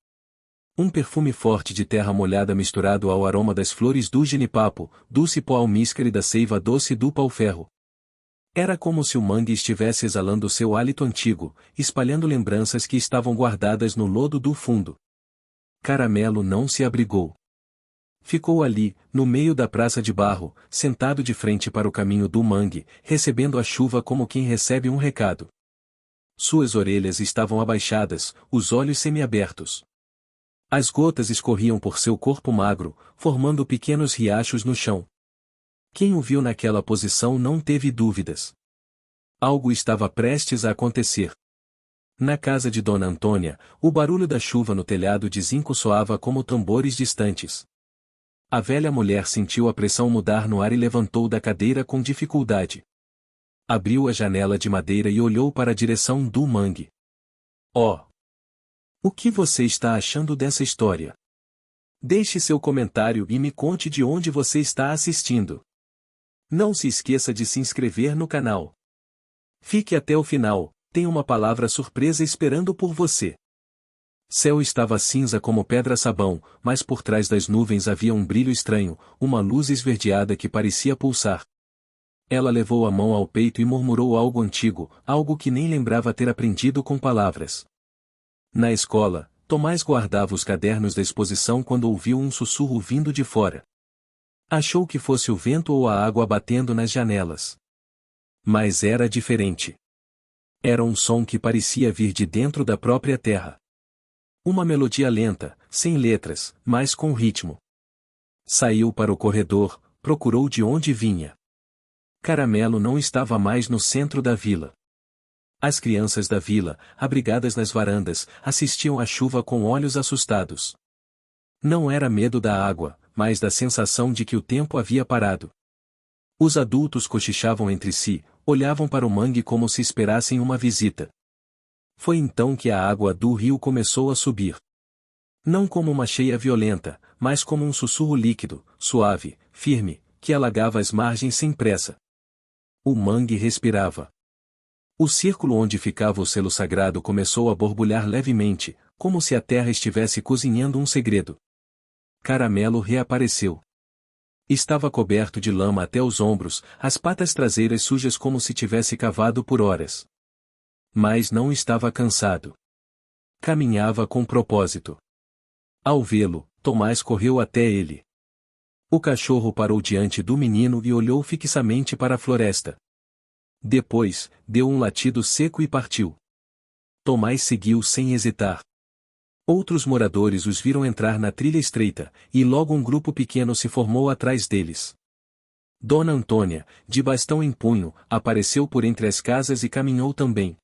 Um perfume forte de terra molhada misturado ao aroma das flores do genipapo, do cipó almíscar e da seiva doce do pau-ferro. Era como se o mangue estivesse exalando seu hálito antigo, espalhando lembranças que estavam guardadas no lodo do fundo. Caramelo não se abrigou. Ficou ali, no meio da praça de barro, sentado de frente para o caminho do mangue, recebendo a chuva como quem recebe um recado. Suas orelhas estavam abaixadas, os olhos semiabertos. As gotas escorriam por seu corpo magro, formando pequenos riachos no chão. Quem o viu naquela posição não teve dúvidas. Algo estava prestes a acontecer. Na casa de Dona Antônia, o barulho da chuva no telhado de zinco soava como tambores distantes. A velha mulher sentiu a pressão mudar no ar e levantou da cadeira com dificuldade. Abriu a janela de madeira e olhou para a direção do mangue. Oh! O que você está achando dessa história? Deixe seu comentário e me conte de onde você está assistindo. Não se esqueça de se inscrever no canal. Fique até o final, tem uma palavra surpresa esperando por você. Céu estava cinza como pedra-sabão, mas por trás das nuvens havia um brilho estranho, uma luz esverdeada que parecia pulsar. Ela levou a mão ao peito e murmurou algo antigo, algo que nem lembrava ter aprendido com palavras. Na escola, Tomás guardava os cadernos da exposição quando ouviu um sussurro vindo de fora. Achou que fosse o vento ou a água batendo nas janelas. Mas era diferente. Era um som que parecia vir de dentro da própria terra. Uma melodia lenta, sem letras, mas com ritmo. Saiu para o corredor, procurou de onde vinha. Caramelo não estava mais no centro da vila. As crianças da vila, abrigadas nas varandas, assistiam à chuva com olhos assustados. Não era medo da água, mas da sensação de que o tempo havia parado. Os adultos cochichavam entre si, olhavam para o mangue como se esperassem uma visita. Foi então que a água do rio começou a subir. Não como uma cheia violenta, mas como um sussurro líquido, suave, firme, que alagava as margens sem pressa. O mangue respirava. O círculo onde ficava o selo sagrado começou a borbulhar levemente, como se a terra estivesse cozinhando um segredo. Caramelo reapareceu. Estava coberto de lama até os ombros, as patas traseiras sujas como se tivesse cavado por horas. Mas não estava cansado. Caminhava com propósito. Ao vê-lo, Tomás correu até ele. O cachorro parou diante do menino e olhou fixamente para a floresta. Depois, deu um latido seco e partiu. Tomás seguiu sem hesitar. Outros moradores os viram entrar na trilha estreita, e logo um grupo pequeno se formou atrás deles. Dona Antônia, de bastão em punho, apareceu por entre as casas e caminhou também.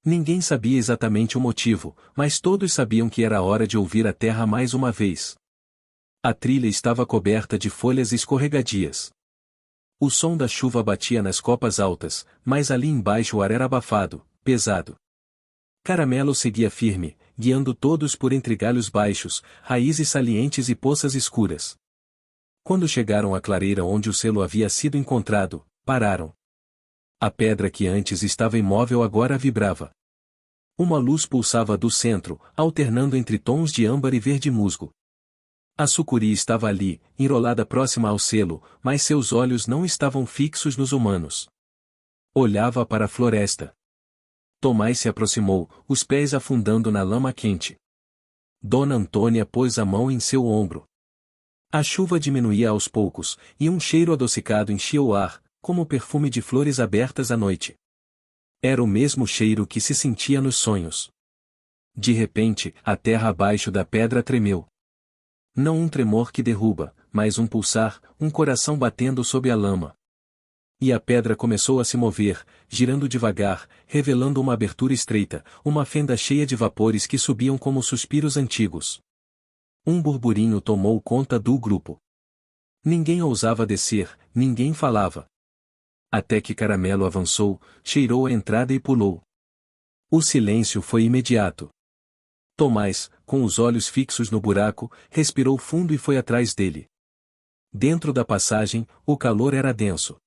Ninguém sabia exatamente o motivo, mas todos sabiam que era hora de ouvir a terra mais uma vez. A trilha estava coberta de folhas escorregadias. O som da chuva batia nas copas altas, mas ali embaixo o ar era abafado, pesado. Caramelo seguia firme, guiando todos por entre galhos baixos, raízes salientes e poças escuras. Quando chegaram à clareira onde o selo havia sido encontrado, pararam. A pedra que antes estava imóvel agora vibrava. Uma luz pulsava do centro, alternando entre tons de âmbar e verde musgo. A sucuri estava ali, enrolada próxima ao selo, mas seus olhos não estavam fixos nos humanos. Olhava para a floresta. Tomás se aproximou, os pés afundando na lama quente. Dona Antônia pôs a mão em seu ombro. A chuva diminuía aos poucos, e um cheiro adocicado enchia o ar, como o perfume de flores abertas à noite. Era o mesmo cheiro que se sentia nos sonhos. De repente, a terra abaixo da pedra tremeu. Não um tremor que derruba, mas um pulsar, um coração batendo sob a lama. E a pedra começou a se mover, girando devagar, revelando uma abertura estreita, uma fenda cheia de vapores que subiam como suspiros antigos. Um burburinho tomou conta do grupo. Ninguém ousava descer, ninguém falava. Até que Caramelo avançou, cheirou a entrada e pulou. O silêncio foi imediato. Tomás, com os olhos fixos no buraco, respirou fundo e foi atrás dele. Dentro da passagem, o calor era denso.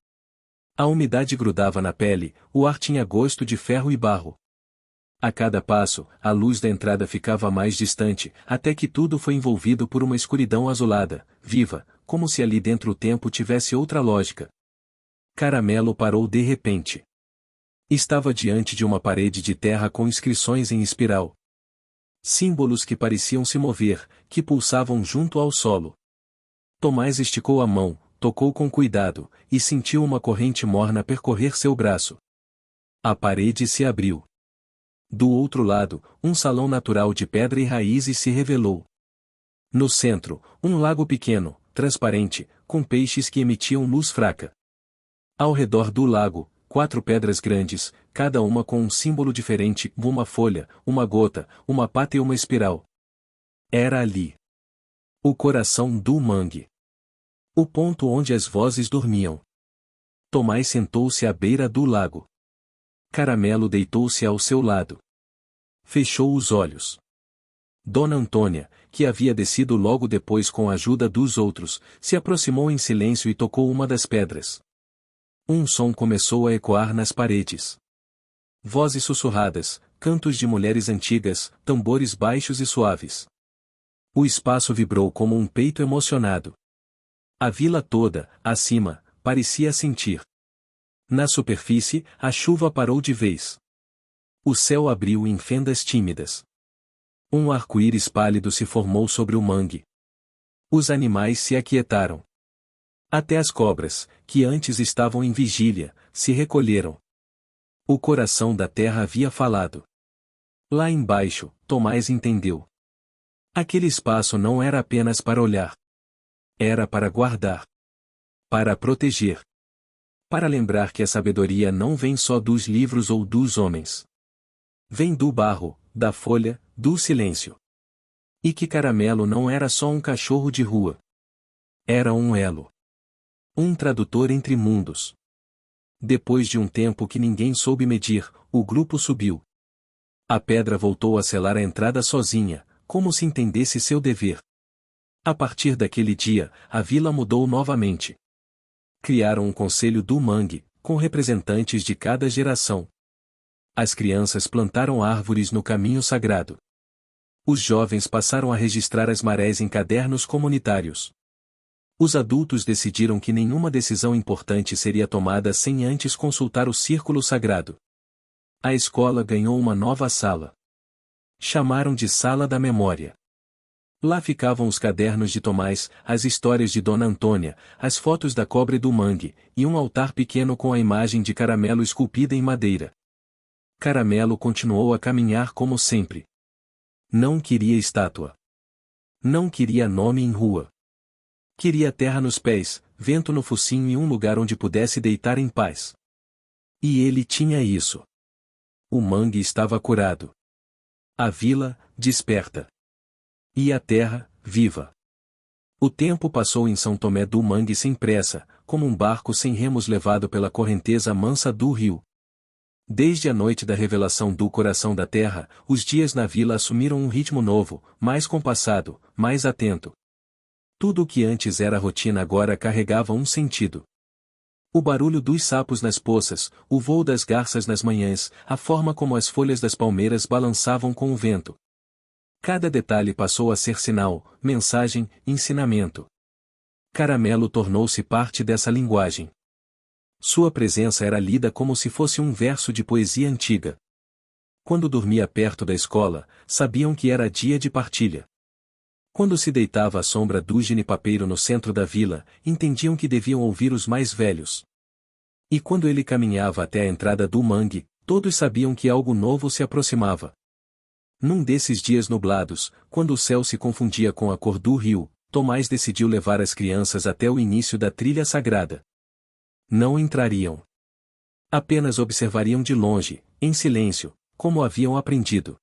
A umidade grudava na pele, o ar tinha gosto de ferro e barro. A cada passo, a luz da entrada ficava mais distante, até que tudo foi envolvido por uma escuridão azulada, viva, como se ali dentro o tempo tivesse outra lógica. Caramelo parou de repente. Estava diante de uma parede de terra com inscrições em espiral. Símbolos que pareciam se mover, que pulsavam junto ao solo. Tomás esticou a mão, tocou com cuidado, e sentiu uma corrente morna percorrer seu braço. A parede se abriu. Do outro lado, um salão natural de pedra e raízes se revelou. No centro, um lago pequeno, transparente, com peixes que emitiam luz fraca. Ao redor do lago, 4 pedras grandes, cada uma com um símbolo diferente, uma folha, uma gota, uma pata e uma espiral. Era ali o coração do mangue. O ponto onde as vozes dormiam. Tomás sentou-se à beira do lago. Caramelo deitou-se ao seu lado. Fechou os olhos. Dona Antônia, que havia descido logo depois com a ajuda dos outros, se aproximou em silêncio e tocou uma das pedras. Um som começou a ecoar nas paredes. Vozes sussurradas, cantos de mulheres antigas, tambores baixos e suaves. O espaço vibrou como um peito emocionado. A vila toda, acima, parecia sentir. Na superfície, a chuva parou de vez. O céu abriu em fendas tímidas. Um arco-íris pálido se formou sobre o mangue. Os animais se aquietaram. Até as cobras, que antes estavam em vigília, se recolheram. O coração da terra havia falado. Lá embaixo, Tomás entendeu. Aquele espaço não era apenas para olhar. Era para guardar. Para proteger. Para lembrar que a sabedoria não vem só dos livros ou dos homens. Vem do barro, da folha, do silêncio. E que Caramelo não era só um cachorro de rua. Era um elo. Um tradutor entre mundos. Depois de um tempo que ninguém soube medir, o grupo subiu. A pedra voltou a selar a entrada sozinha, como se entendesse seu dever. A partir daquele dia, a vila mudou novamente. Criaram um conselho do mangue, com representantes de cada geração. As crianças plantaram árvores no caminho sagrado. Os jovens passaram a registrar as marés em cadernos comunitários. Os adultos decidiram que nenhuma decisão importante seria tomada sem antes consultar o círculo sagrado. A escola ganhou uma nova sala. Chamaram de Sala da Memória. Lá ficavam os cadernos de Tomás, as histórias de Dona Antônia, as fotos da cobra e do mangue, e um altar pequeno com a imagem de Caramelo esculpida em madeira. Caramelo continuou a caminhar como sempre. Não queria estátua. Não queria nome em rua. Queria terra nos pés, vento no focinho e um lugar onde pudesse deitar em paz. E ele tinha isso. O mangue estava curado. A vila, desperta. E a terra, viva. O tempo passou em São Tomé do Mangue sem pressa, como um barco sem remos levado pela correnteza mansa do rio. Desde a noite da revelação do coração da terra, os dias na vila assumiram um ritmo novo, mais compassado, mais atento. Tudo o que antes era rotina agora carregava um sentido. O barulho dos sapos nas poças, o voo das garças nas manhãs, a forma como as folhas das palmeiras balançavam com o vento. Cada detalhe passou a ser sinal, mensagem, ensinamento. Caramelo tornou-se parte dessa linguagem. Sua presença era lida como se fosse um verso de poesia antiga. Quando dormia perto da escola, sabiam que era dia de partilha. Quando se deitava à sombra do jenipapeiro no centro da vila, entendiam que deviam ouvir os mais velhos. E quando ele caminhava até a entrada do mangue, todos sabiam que algo novo se aproximava. Num desses dias nublados, quando o céu se confundia com a cor do rio, Tomás decidiu levar as crianças até o início da trilha sagrada. Não entrariam. Apenas observariam de longe, em silêncio, como haviam aprendido.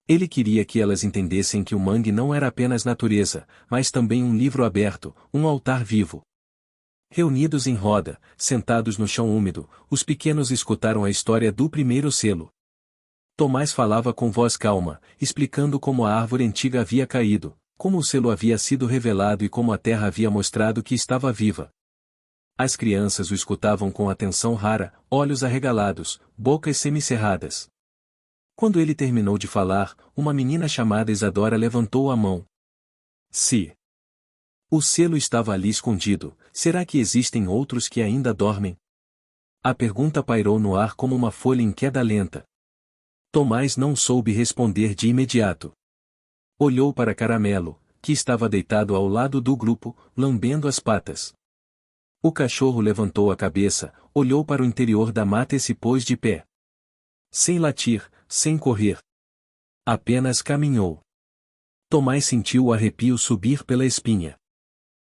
Ele queria que elas entendessem que o mangue não era apenas natureza, mas também um livro aberto, um altar vivo. Reunidos em roda, sentados no chão úmido, os pequenos escutaram a história do primeiro selo. Tomás falava com voz calma, explicando como a árvore antiga havia caído, como o selo havia sido revelado e como a terra havia mostrado que estava viva. As crianças o escutavam com atenção rara, olhos arregalados, bocas semicerradas. Quando ele terminou de falar, uma menina chamada Isadora levantou a mão. Se o selo estava ali escondido, será que existem outros que ainda dormem? A pergunta pairou no ar como uma folha em queda lenta. Tomás não soube responder de imediato. Olhou para Caramelo, que estava deitado ao lado do grupo, lambendo as patas. O cachorro levantou a cabeça, olhou para o interior da mata e se pôs de pé. Sem latir, sem correr. Apenas caminhou. Tomás sentiu o arrepio subir pela espinha.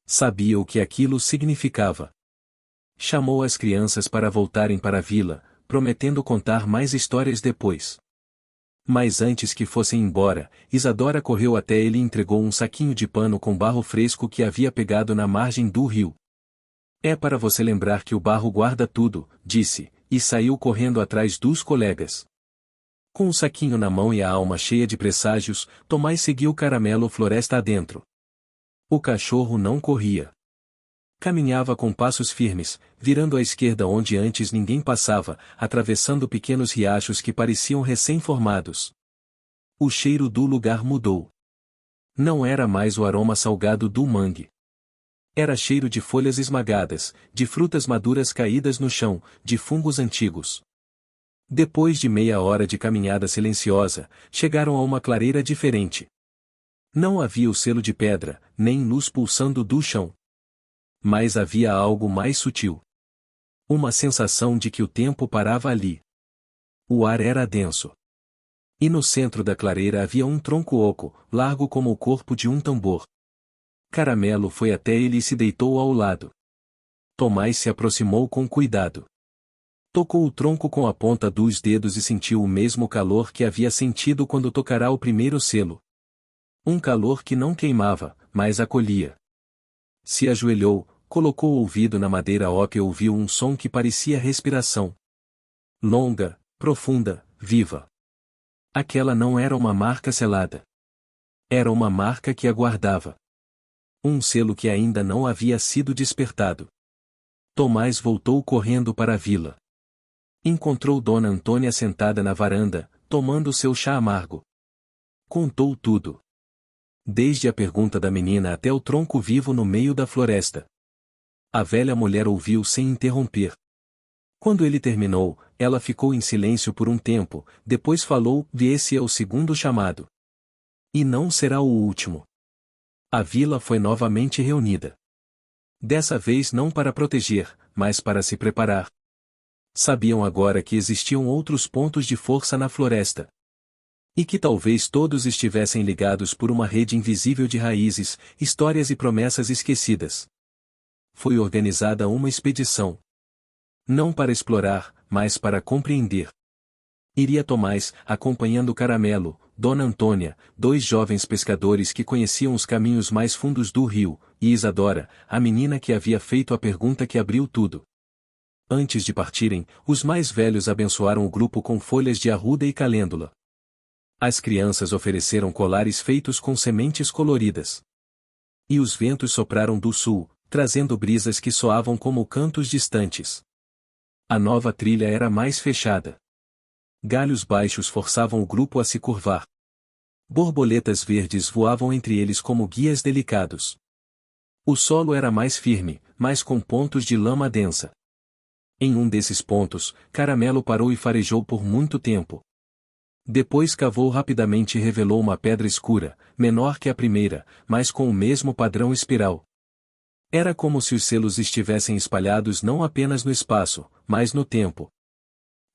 Sabia o que aquilo significava. Chamou as crianças para voltarem para a vila, prometendo contar mais histórias depois. Mas antes que fossem embora, Isadora correu até ele e entregou um saquinho de pano com barro fresco que havia pegado na margem do rio. É para você lembrar que o barro guarda tudo, disse, e saiu correndo atrás dos colegas. Com o saquinho na mão e a alma cheia de presságios, Tomás seguiu Caramelo floresta adentro. O cachorro não corria. Caminhava com passos firmes, virando à esquerda onde antes ninguém passava, atravessando pequenos riachos que pareciam recém-formados. O cheiro do lugar mudou. Não era mais o aroma salgado do mangue. Era cheiro de folhas esmagadas, de frutas maduras caídas no chão, de fungos antigos. Depois de meia hora de caminhada silenciosa, chegaram a uma clareira diferente. Não havia o selo de pedra, nem luz pulsando do chão. Mas havia algo mais sutil. Uma sensação de que o tempo parava ali. O ar era denso. E no centro da clareira havia um tronco oco, largo como o corpo de um tambor. Caramelo foi até ele e se deitou ao lado. Tomás se aproximou com cuidado. Tocou o tronco com a ponta dos dedos e sentiu o mesmo calor que havia sentido quando tocara o primeiro selo. Um calor que não queimava, mas acolhia. Se ajoelhou, colocou o ouvido na madeira oca e ouviu um som que parecia respiração. Longa, profunda, viva. Aquela não era uma marca selada. Era uma marca que aguardava. Um selo que ainda não havia sido despertado. Tomás voltou correndo para a vila. Encontrou Dona Antônia sentada na varanda, tomando seu chá amargo. Contou tudo. Desde a pergunta da menina até o tronco vivo no meio da floresta. A velha mulher ouviu sem interromper. Quando ele terminou, ela ficou em silêncio por um tempo, depois falou: "Esse é o segundo chamado. E não será o último." A vila foi novamente reunida. Dessa vez não para proteger, mas para se preparar. Sabiam agora que existiam outros pontos de força na floresta. E que talvez todos estivessem ligados por uma rede invisível de raízes, histórias e promessas esquecidas. Foi organizada uma expedição. Não para explorar, mas para compreender. Iria Tomás, acompanhando Caramelo, Dona Antônia, dois jovens pescadores que conheciam os caminhos mais fundos do rio, e Isadora, a menina que havia feito a pergunta que abriu tudo. Antes de partirem, os mais velhos abençoaram o grupo com folhas de arruda e calêndula. As crianças ofereceram colares feitos com sementes coloridas. E os ventos sopraram do sul, trazendo brisas que soavam como cantos distantes. A nova trilha era mais fechada. Galhos baixos forçavam o grupo a se curvar. Borboletas verdes voavam entre eles como guias delicados. O solo era mais firme, mas com pontos de lama densa. Em um desses pontos, Caramelo parou e farejou por muito tempo. Depois cavou rapidamente e revelou uma pedra escura, menor que a primeira, mas com o mesmo padrão espiral. Era como se os selos estivessem espalhados não apenas no espaço, mas no tempo.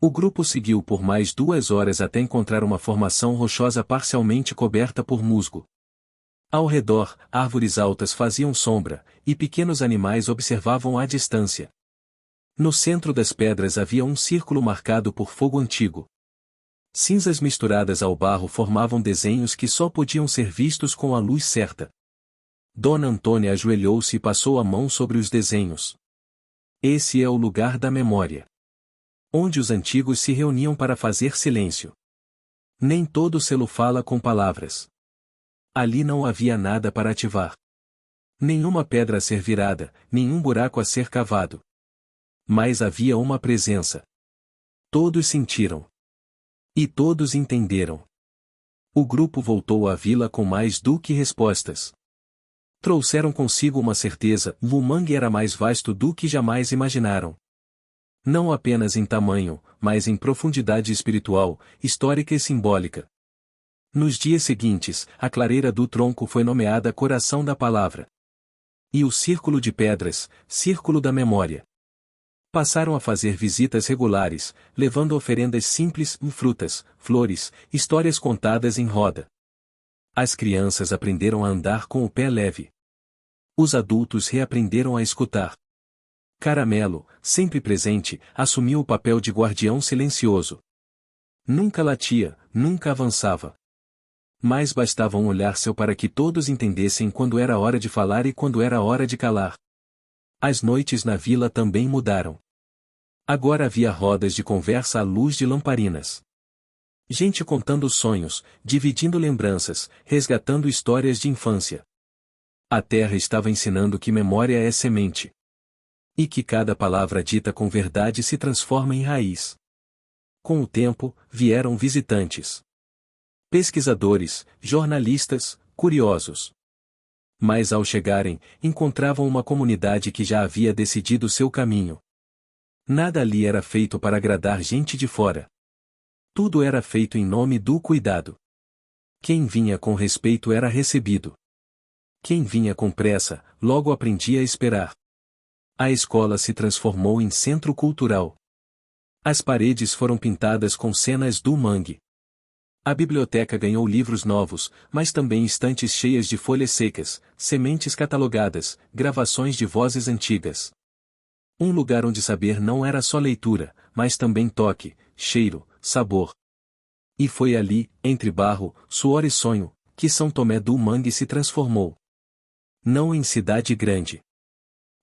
O grupo seguiu por mais 2 horas até encontrar uma formação rochosa parcialmente coberta por musgo. Ao redor, árvores altas faziam sombra, e pequenos animais observavam à distância. No centro das pedras havia um círculo marcado por fogo antigo. Cinzas misturadas ao barro formavam desenhos que só podiam ser vistos com a luz certa. Dona Antônia ajoelhou-se e passou a mão sobre os desenhos. Esse é o lugar da memória. Onde os antigos se reuniam para fazer silêncio. Nem todo selo fala com palavras. Ali não havia nada para ativar. Nenhuma pedra a ser virada, nenhum buraco a ser cavado. Mas havia uma presença. Todos sentiram. E todos entenderam. O grupo voltou à vila com mais do que respostas. Trouxeram consigo uma certeza: o mangue era mais vasto do que jamais imaginaram. Não apenas em tamanho, mas em profundidade espiritual, histórica e simbólica. Nos dias seguintes, a clareira do tronco foi nomeada Coração da Palavra. E o Círculo de Pedras, Círculo da Memória. Passaram a fazer visitas regulares, levando oferendas simples, frutas, flores, histórias contadas em roda. As crianças aprenderam a andar com o pé leve. Os adultos reaprenderam a escutar. Caramelo, sempre presente, assumiu o papel de guardião silencioso. Nunca latia, nunca avançava. Mas bastava um olhar seu para que todos entendessem quando era hora de falar e quando era hora de calar. As noites na vila também mudaram. Agora havia rodas de conversa à luz de lamparinas. Gente contando sonhos, dividindo lembranças, resgatando histórias de infância. A terra estava ensinando que memória é semente. E que cada palavra dita com verdade se transforma em raiz. Com o tempo, vieram visitantes. Pesquisadores, jornalistas, curiosos. Mas ao chegarem, encontravam uma comunidade que já havia decidido seu caminho. Nada ali era feito para agradar gente de fora. Tudo era feito em nome do cuidado. Quem vinha com respeito era recebido. Quem vinha com pressa, logo aprendia a esperar. A escola se transformou em centro cultural. As paredes foram pintadas com cenas do mangue. A biblioteca ganhou livros novos, mas também estantes cheias de folhas secas, sementes catalogadas, gravações de vozes antigas. Um lugar onde saber não era só leitura, mas também toque, cheiro, sabor. E foi ali, entre barro, suor e sonho, que São Tomé do Mangue se transformou. Não em cidade grande.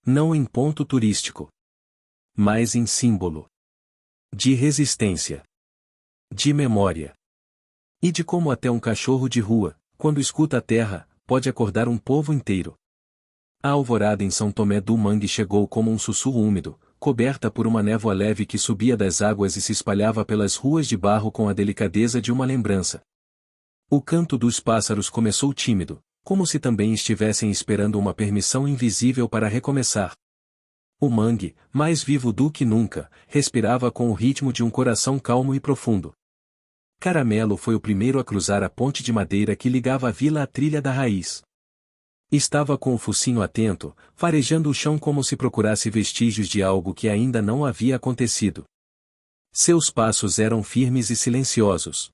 Não em ponto turístico. Mas em símbolo. De resistência. De memória. E de como até um cachorro de rua, quando escuta a terra, pode acordar um povo inteiro. A alvorada em São Tomé do Mangue chegou como um sussurro úmido, coberta por uma névoa leve que subia das águas e se espalhava pelas ruas de barro com a delicadeza de uma lembrança. O canto dos pássaros começou tímido, como se também estivessem esperando uma permissão invisível para recomeçar. O mangue, mais vivo do que nunca, respirava com o ritmo de um coração calmo e profundo. Caramelo foi o primeiro a cruzar a ponte de madeira que ligava a vila à trilha da raiz. Estava com o focinho atento, farejando o chão como se procurasse vestígios de algo que ainda não havia acontecido. Seus passos eram firmes e silenciosos.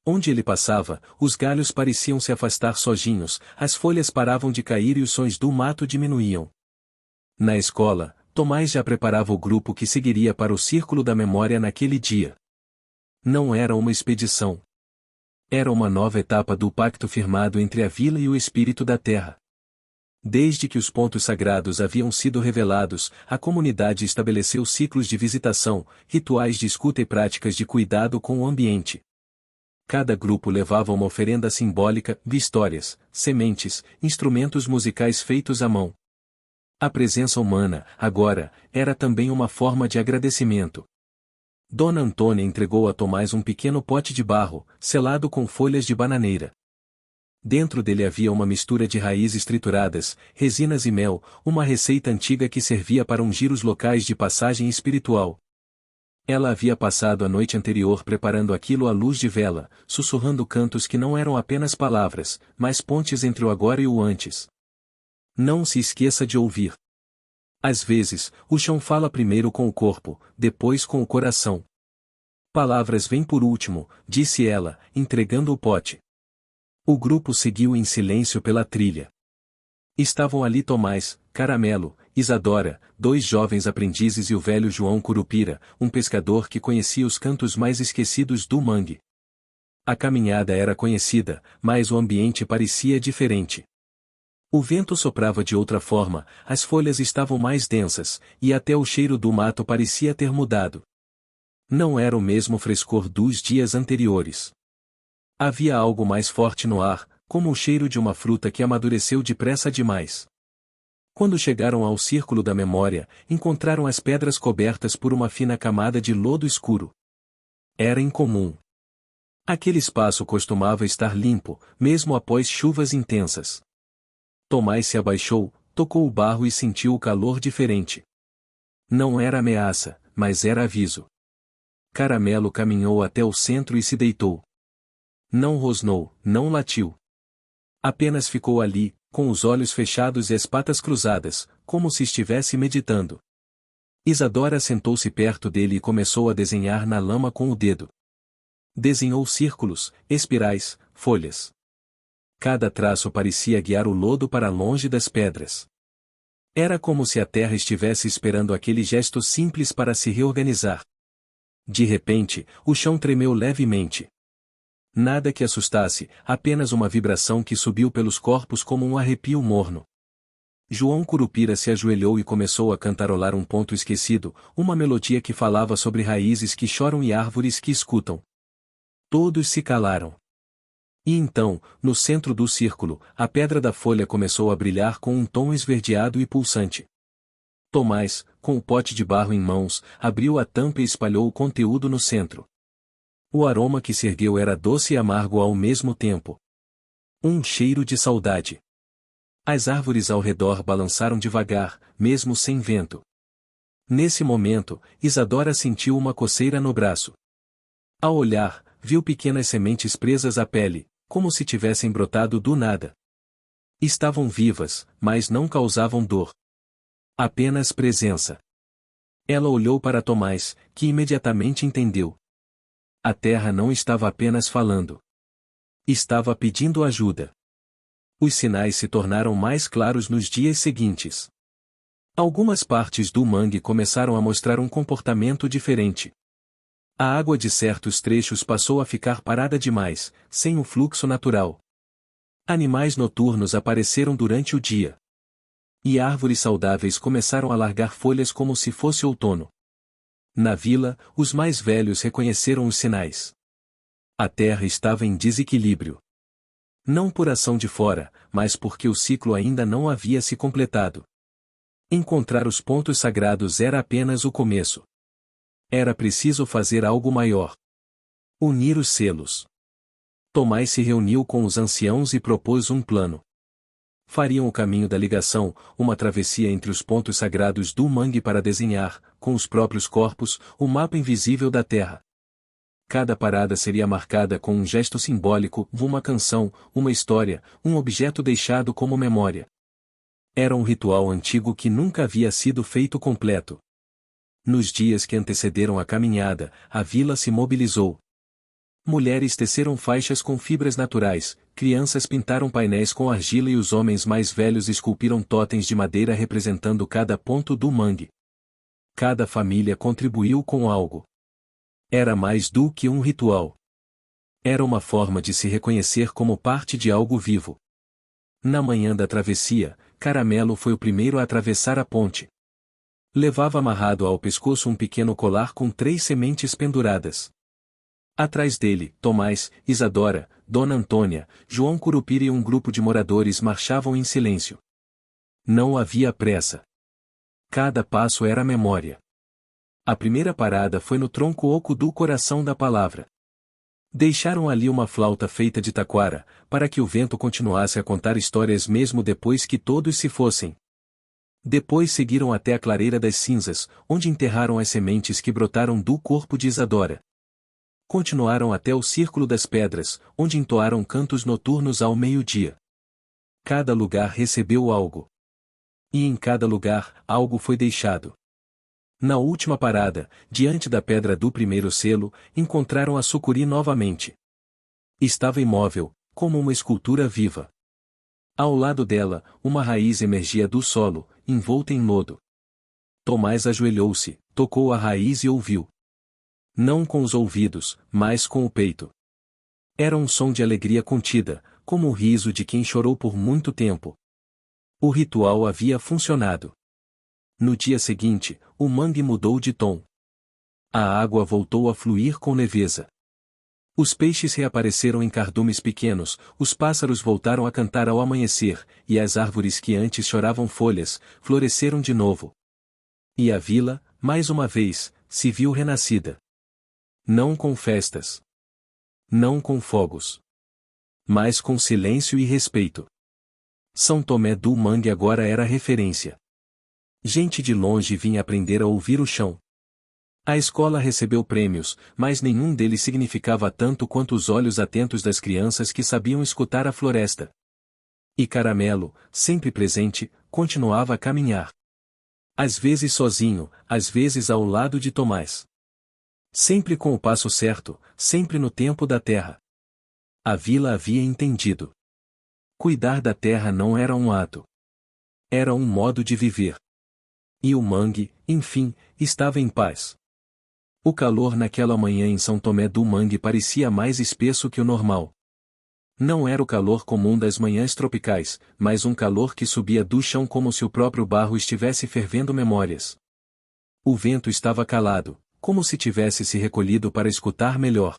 Onde ele passava, os galhos pareciam se afastar sozinhos, as folhas paravam de cair e os sons do mato diminuíam. Na escola, Tomás já preparava o grupo que seguiria para o Círculo da Memória naquele dia. Não era uma expedição. Era uma nova etapa do pacto firmado entre a vila e o espírito da terra. Desde que os pontos sagrados haviam sido revelados, a comunidade estabeleceu ciclos de visitação, rituais de escuta e práticas de cuidado com o ambiente. Cada grupo levava uma oferenda simbólica, histórias, sementes, instrumentos musicais feitos à mão. A presença humana, agora, era também uma forma de agradecimento. Dona Antônia entregou a Tomás um pequeno pote de barro, selado com folhas de bananeira. Dentro dele havia uma mistura de raízes trituradas, resinas e mel, uma receita antiga que servia para ungir os locais de passagem espiritual. Ela havia passado a noite anterior preparando aquilo à luz de vela, sussurrando cantos que não eram apenas palavras, mas pontes entre o agora e o antes. Não se esqueça de ouvir. Às vezes, o chão fala primeiro com o corpo, depois com o coração. Palavras vêm por último, disse ela, entregando o pote. O grupo seguiu em silêncio pela trilha. Estavam ali Tomás, Caramelo, Isadora, 2 jovens aprendizes e o velho João Curupira, um pescador que conhecia os cantos mais esquecidos do mangue. A caminhada era conhecida, mas o ambiente parecia diferente. O vento soprava de outra forma, as folhas estavam mais densas, e até o cheiro do mato parecia ter mudado. Não era o mesmo frescor dos dias anteriores. Havia algo mais forte no ar, como o cheiro de uma fruta que amadureceu depressa demais. Quando chegaram ao Círculo da Memória, encontraram as pedras cobertas por uma fina camada de lodo escuro. Era incomum. Aquele espaço costumava estar limpo, mesmo após chuvas intensas. Tomás se abaixou, tocou o barro e sentiu o calor diferente. Não era ameaça, mas era aviso. Caramelo caminhou até o centro e se deitou. Não rosnou, não latiu. Apenas ficou ali, com os olhos fechados e as patas cruzadas, como se estivesse meditando. Isadora sentou-se perto dele e começou a desenhar na lama com o dedo. Desenhou círculos, espirais, folhas. Cada traço parecia guiar o lodo para longe das pedras. Era como se a terra estivesse esperando aquele gesto simples para se reorganizar. De repente, o chão tremeu levemente. Nada que assustasse, apenas uma vibração que subiu pelos corpos como um arrepio morno. João Curupira se ajoelhou e começou a cantarolar um ponto esquecido, uma melodia que falava sobre raízes que choram e árvores que escutam. Todos se calaram. E então, no centro do círculo, a pedra da folha começou a brilhar com um tom esverdeado e pulsante. Tomás, com o pote de barro em mãos, abriu a tampa e espalhou o conteúdo no centro. O aroma que se ergueu era doce e amargo ao mesmo tempo. Um cheiro de saudade. As árvores ao redor balançaram devagar, mesmo sem vento. Nesse momento, Isadora sentiu uma coceira no braço. Ao olhar, viu pequenas sementes presas à pele, como se tivessem brotado do nada. Estavam vivas, mas não causavam dor. Apenas presença. Ela olhou para Tomás, que imediatamente entendeu. A terra não estava apenas falando. Estava pedindo ajuda. Os sinais se tornaram mais claros nos dias seguintes. Algumas partes do mangue começaram a mostrar um comportamento diferente. A água de certos trechos passou a ficar parada demais, sem o fluxo natural. Animais noturnos apareceram durante o dia. E árvores saudáveis começaram a largar folhas como se fosse outono. Na vila, os mais velhos reconheceram os sinais. A terra estava em desequilíbrio. Não por ação de fora, mas porque o ciclo ainda não havia se completado. Encontrar os pontos sagrados era apenas o começo. Era preciso fazer algo maior. Unir os selos. Tomás se reuniu com os anciãos e propôs um plano. Fariam o caminho da ligação, uma travessia entre os pontos sagrados do mangue para desenhar, com os próprios corpos, o mapa invisível da Terra. Cada parada seria marcada com um gesto simbólico, uma canção, uma história, um objeto deixado como memória. Era um ritual antigo que nunca havia sido feito completo. Nos dias que antecederam a caminhada, a vila se mobilizou. Mulheres teceram faixas com fibras naturais, crianças pintaram painéis com argila e os homens mais velhos esculpiram totens de madeira representando cada ponto do mangue. Cada família contribuiu com algo. Era mais do que um ritual. Era uma forma de se reconhecer como parte de algo vivo. Na manhã da travessia, Caramelo foi o primeiro a atravessar a ponte. Levava amarrado ao pescoço um pequeno colar com 3 sementes penduradas. Atrás dele, Tomás, Isadora, Dona Antônia, João Curupira e um grupo de moradores marchavam em silêncio. Não havia pressa. Cada passo era memória. A primeira parada foi no tronco oco do coração da palavra. Deixaram ali uma flauta feita de taquara, para que o vento continuasse a contar histórias mesmo depois que todos se fossem. Depois seguiram até a clareira das cinzas, onde enterraram as sementes que brotaram do corpo de Isadora. Continuaram até o Círculo das Pedras, onde entoaram cantos noturnos ao meio-dia. Cada lugar recebeu algo. E em cada lugar, algo foi deixado. Na última parada, diante da pedra do primeiro selo, encontraram a sucuri novamente. Estava imóvel, como uma escultura viva. Ao lado dela, uma raiz emergia do solo, envolta em lodo. Tomás ajoelhou-se, tocou a raiz e ouviu. Não com os ouvidos, mas com o peito. Era um som de alegria contida, como o riso de quem chorou por muito tempo. O ritual havia funcionado. No dia seguinte, o mangue mudou de tom. A água voltou a fluir com leveza. Os peixes reapareceram em cardumes pequenos, os pássaros voltaram a cantar ao amanhecer, e as árvores que antes choravam folhas, floresceram de novo. E a vila, mais uma vez, se viu renascida. Não com festas. Não com fogos. Mas com silêncio e respeito. São Tomé do Mangue agora era referência. Gente de longe vinha aprender a ouvir o chão. A escola recebeu prêmios, mas nenhum deles significava tanto quanto os olhos atentos das crianças que sabiam escutar a floresta. E Caramelo, sempre presente, continuava a caminhar. Às vezes sozinho, às vezes ao lado de Tomás. Sempre com o passo certo, sempre no tempo da terra. A vila havia entendido. Cuidar da terra não era um ato. Era um modo de viver. E o mangue, enfim, estava em paz. O calor naquela manhã em São Tomé do Mangue parecia mais espesso que o normal. Não era o calor comum das manhãs tropicais, mas um calor que subia do chão como se o próprio barro estivesse fervendo memórias. O vento estava calado, como se tivesse se recolhido para escutar melhor.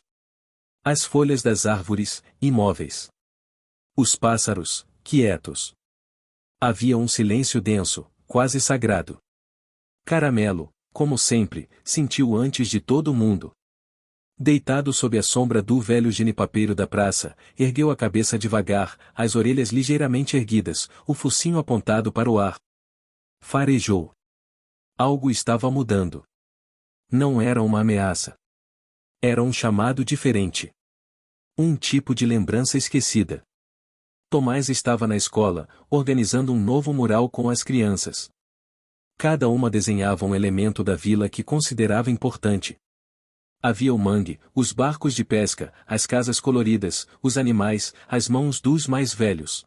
As folhas das árvores, imóveis. Os pássaros, quietos. Havia um silêncio denso, quase sagrado. Caramelo, como sempre, sentiu antes de todo mundo. Deitado sob a sombra do velho genipapeiro da praça, ergueu a cabeça devagar, as orelhas ligeiramente erguidas, o focinho apontado para o ar. Farejou. Algo estava mudando. Não era uma ameaça. Era um chamado diferente. Um tipo de lembrança esquecida. Tomás estava na escola, organizando um novo mural com as crianças. Cada uma desenhava um elemento da vila que considerava importante. Havia o mangue, os barcos de pesca, as casas coloridas, os animais, as mãos dos mais velhos.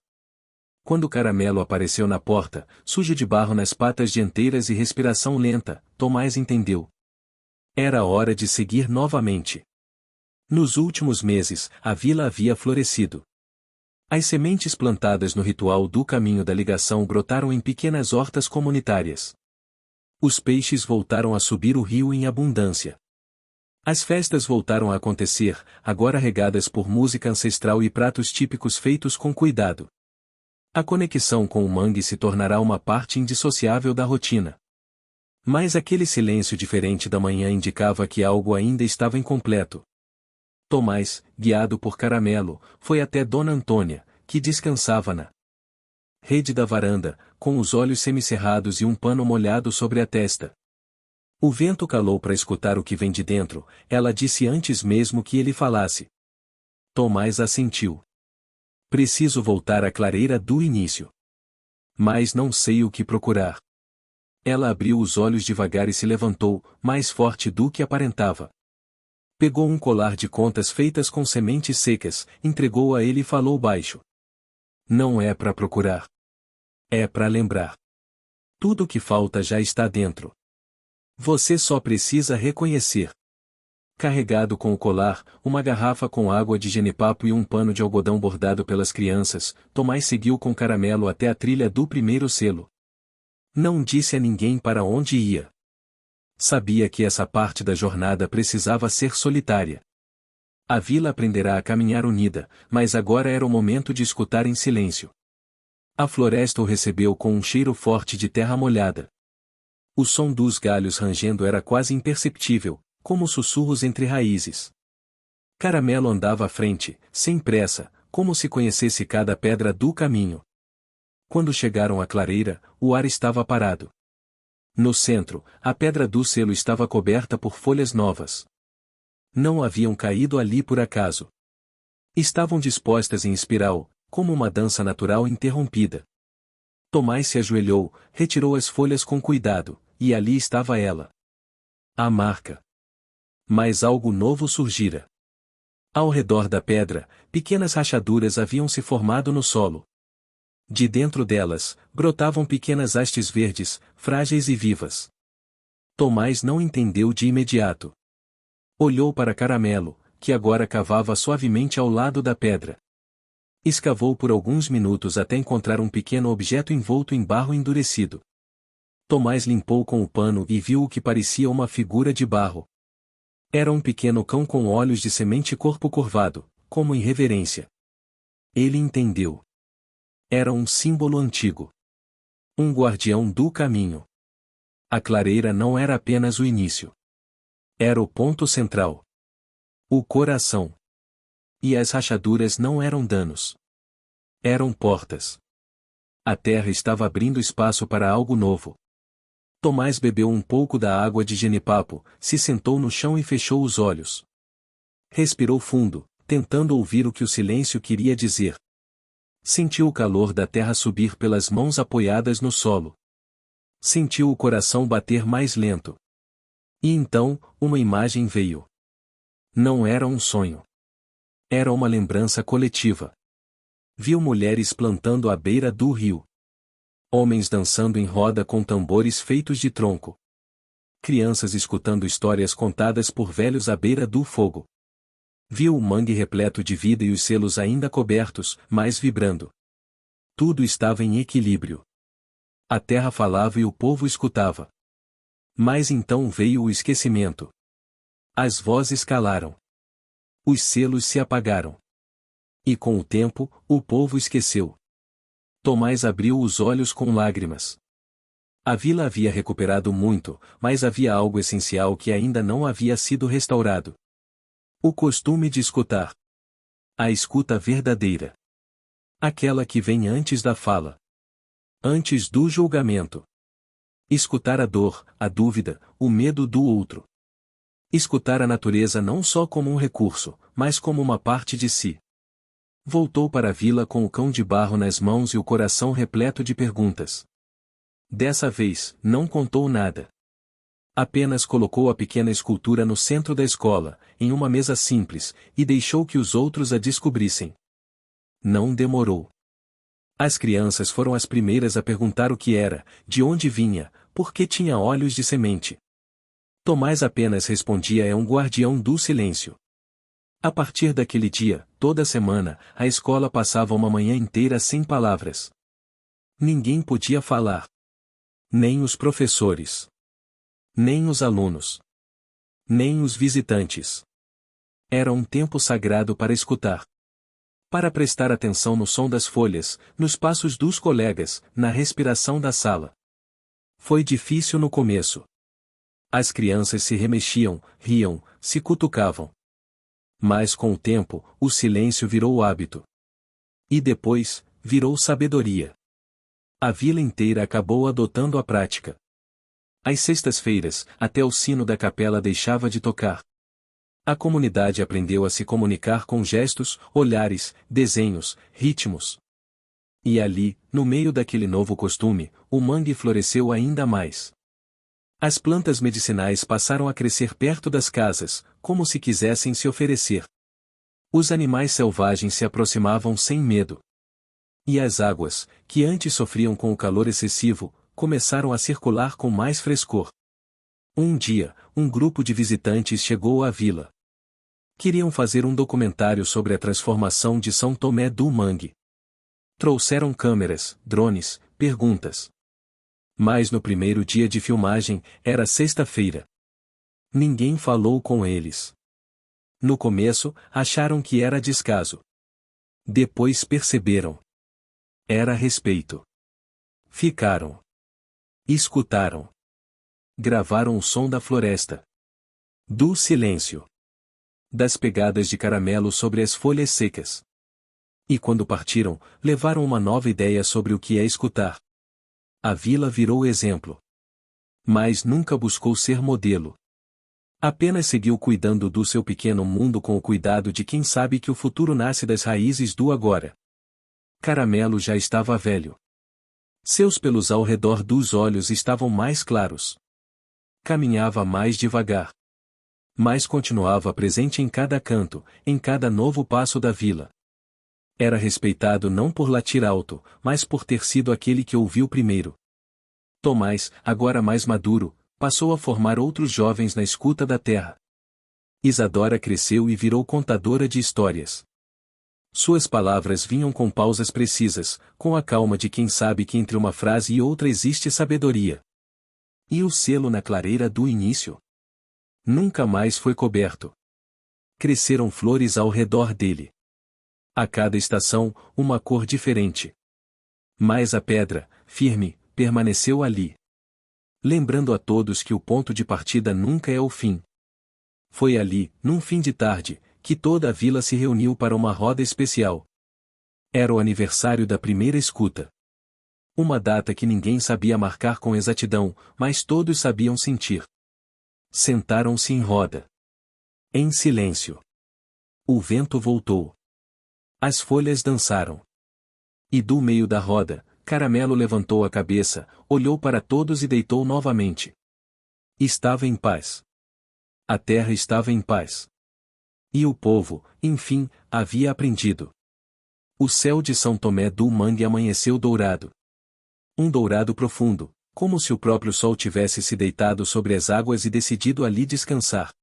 Quando Caramelo apareceu na porta, sujo de barro nas patas dianteiras e respiração lenta, Tomás entendeu. Era hora de seguir novamente. Nos últimos meses, a vila havia florescido. As sementes plantadas no ritual do caminho da ligação brotaram em pequenas hortas comunitárias. Os peixes voltaram a subir o rio em abundância. As festas voltaram a acontecer, agora regadas por música ancestral e pratos típicos feitos com cuidado. A conexão com o mangue se tornará uma parte indissociável da rotina. Mas aquele silêncio diferente da manhã indicava que algo ainda estava incompleto. Tomás, guiado por Caramelo, foi até Dona Antônia, que descansava na rede da varanda, com os olhos semicerrados e um pano molhado sobre a testa. O vento calou para escutar o que vem de dentro, ela disse antes mesmo que ele falasse. Tomás assentiu. Preciso voltar à clareira do início. Mas não sei o que procurar. Ela abriu os olhos devagar e se levantou, mais forte do que aparentava. Pegou um colar de contas feitas com sementes secas, entregou a ele e falou baixo. Não é para procurar. É para lembrar. Tudo o que falta já está dentro. Você só precisa reconhecer. Carregado com o colar, uma garrafa com água de genipapo e um pano de algodão bordado pelas crianças, Tomás seguiu com Caramelo até a trilha do primeiro selo. Não disse a ninguém para onde ia. Sabia que essa parte da jornada precisava ser solitária. A vila aprenderá a caminhar unida, mas agora era o momento de escutar em silêncio. A floresta o recebeu com um cheiro forte de terra molhada. O som dos galhos rangendo era quase imperceptível, como sussurros entre raízes. Caramelo andava à frente, sem pressa, como se conhecesse cada pedra do caminho. Quando chegaram à clareira, o ar estava parado. No centro, a pedra do selo estava coberta por folhas novas. Não haviam caído ali por acaso. Estavam dispostas em espiral, como uma dança natural interrompida. Tomás se ajoelhou, retirou as folhas com cuidado, e ali estava ela. A marca. Mas algo novo surgira. Ao redor da pedra, pequenas rachaduras haviam se formado no solo. De dentro delas, brotavam pequenas hastes verdes, frágeis e vivas. Tomás não entendeu de imediato. Olhou para Caramelo, que agora cavava suavemente ao lado da pedra. Escavou por alguns minutos até encontrar um pequeno objeto envolto em barro endurecido. Tomás limpou com o pano e viu o que parecia uma figura de barro. Era um pequeno cão com olhos de semente e corpo curvado, como em reverência. Ele entendeu. Era um símbolo antigo. Um guardião do caminho. A clareira não era apenas o início. Era o ponto central. O coração. E as rachaduras não eram danos. Eram portas. A terra estava abrindo espaço para algo novo. Tomás bebeu um pouco da água de genipapo, se sentou no chão e fechou os olhos. Respirou fundo, tentando ouvir o que o silêncio queria dizer. Sentiu o calor da terra subir pelas mãos apoiadas no solo. Sentiu o coração bater mais lento. E então, uma imagem veio. Não era um sonho. Era uma lembrança coletiva. Viu mulheres plantando à beira do rio. Homens dançando em roda com tambores feitos de tronco. Crianças escutando histórias contadas por velhos à beira do fogo. Viu o mangue repleto de vida e os selos ainda cobertos, mas vibrando. Tudo estava em equilíbrio. A terra falava e o povo escutava. Mas então veio o esquecimento. As vozes calaram. Os selos se apagaram. E com o tempo, o povo esqueceu. Tomás abriu os olhos com lágrimas. A vila havia recuperado muito, mas havia algo essencial que ainda não havia sido restaurado. O costume de escutar. A escuta verdadeira. Aquela que vem antes da fala. Antes do julgamento. Escutar a dor, a dúvida, o medo do outro. Escutar a natureza não só como um recurso, mas como uma parte de si. Voltou para a vila com o cão de barro nas mãos e o coração repleto de perguntas. Dessa vez, não contou nada. Apenas colocou a pequena escultura no centro da escola, em uma mesa simples, e deixou que os outros a descobrissem. Não demorou. As crianças foram as primeiras a perguntar o que era, de onde vinha, por que tinha olhos de semente. Tomás apenas respondia: é um guardião do silêncio. A partir daquele dia, toda semana, a escola passava uma manhã inteira sem palavras. Ninguém podia falar. Nem os professores. Nem os alunos. Nem os visitantes. Era um tempo sagrado para escutar. Para prestar atenção no som das folhas, nos passos dos colegas, na respiração da sala. Foi difícil no começo. As crianças se remexiam, riam, se cutucavam. Mas com o tempo, o silêncio virou hábito. E depois, virou sabedoria. A vila inteira acabou adotando a prática. Às sextas-feiras, até o sino da capela deixava de tocar. A comunidade aprendeu a se comunicar com gestos, olhares, desenhos, ritmos. E ali, no meio daquele novo costume, o mangue floresceu ainda mais. As plantas medicinais passaram a crescer perto das casas, como se quisessem se oferecer. Os animais selvagens se aproximavam sem medo. E as águas, que antes sofriam com o calor excessivo, começaram a circular com mais frescor. Um dia, um grupo de visitantes chegou à vila. Queriam fazer um documentário sobre a transformação de São Tomé do Mangue. Trouxeram câmeras, drones, perguntas. Mas no primeiro dia de filmagem, era sexta-feira. Ninguém falou com eles. No começo, acharam que era descaso. Depois perceberam. Era respeito. Ficaram. Escutaram. Gravaram o som da floresta. Do silêncio. Das pegadas de caramelo sobre as folhas secas. E quando partiram, levaram uma nova ideia sobre o que é escutar. A vila virou exemplo. Mas nunca buscou ser modelo. Apenas seguiu cuidando do seu pequeno mundo com o cuidado de quem sabe que o futuro nasce das raízes do agora. Caramelo já estava velho. Seus pelos ao redor dos olhos estavam mais claros. Caminhava mais devagar. Mas continuava presente em cada canto, em cada novo passo da vila. Era respeitado não por latir alto, mas por ter sido aquele que ouviu primeiro. Tomás, agora mais maduro, passou a formar outros jovens na escuta da terra. Isadora cresceu e virou contadora de histórias. Suas palavras vinham com pausas precisas, com a calma de quem sabe que entre uma frase e outra existe sabedoria. E o selo na clareira do início? Nunca mais foi coberto. Cresceram flores ao redor dele. A cada estação, uma cor diferente. Mas a pedra, firme, permaneceu ali. Lembrando a todos que o ponto de partida nunca é o fim. Foi ali, num fim de tarde, que toda a vila se reuniu para uma roda especial. Era o aniversário da primeira escuta. Uma data que ninguém sabia marcar com exatidão, mas todos sabiam sentir. Sentaram-se em roda. Em silêncio. O vento voltou. As folhas dançaram. E do meio da roda, Caramelo levantou a cabeça, olhou para todos e deitou novamente. Estava em paz. A terra estava em paz. E o povo, enfim, havia aprendido. O céu de São Tomé do Mangue amanheceu dourado. Um dourado profundo, como se o próprio sol tivesse se deitado sobre as águas e decidido ali descansar.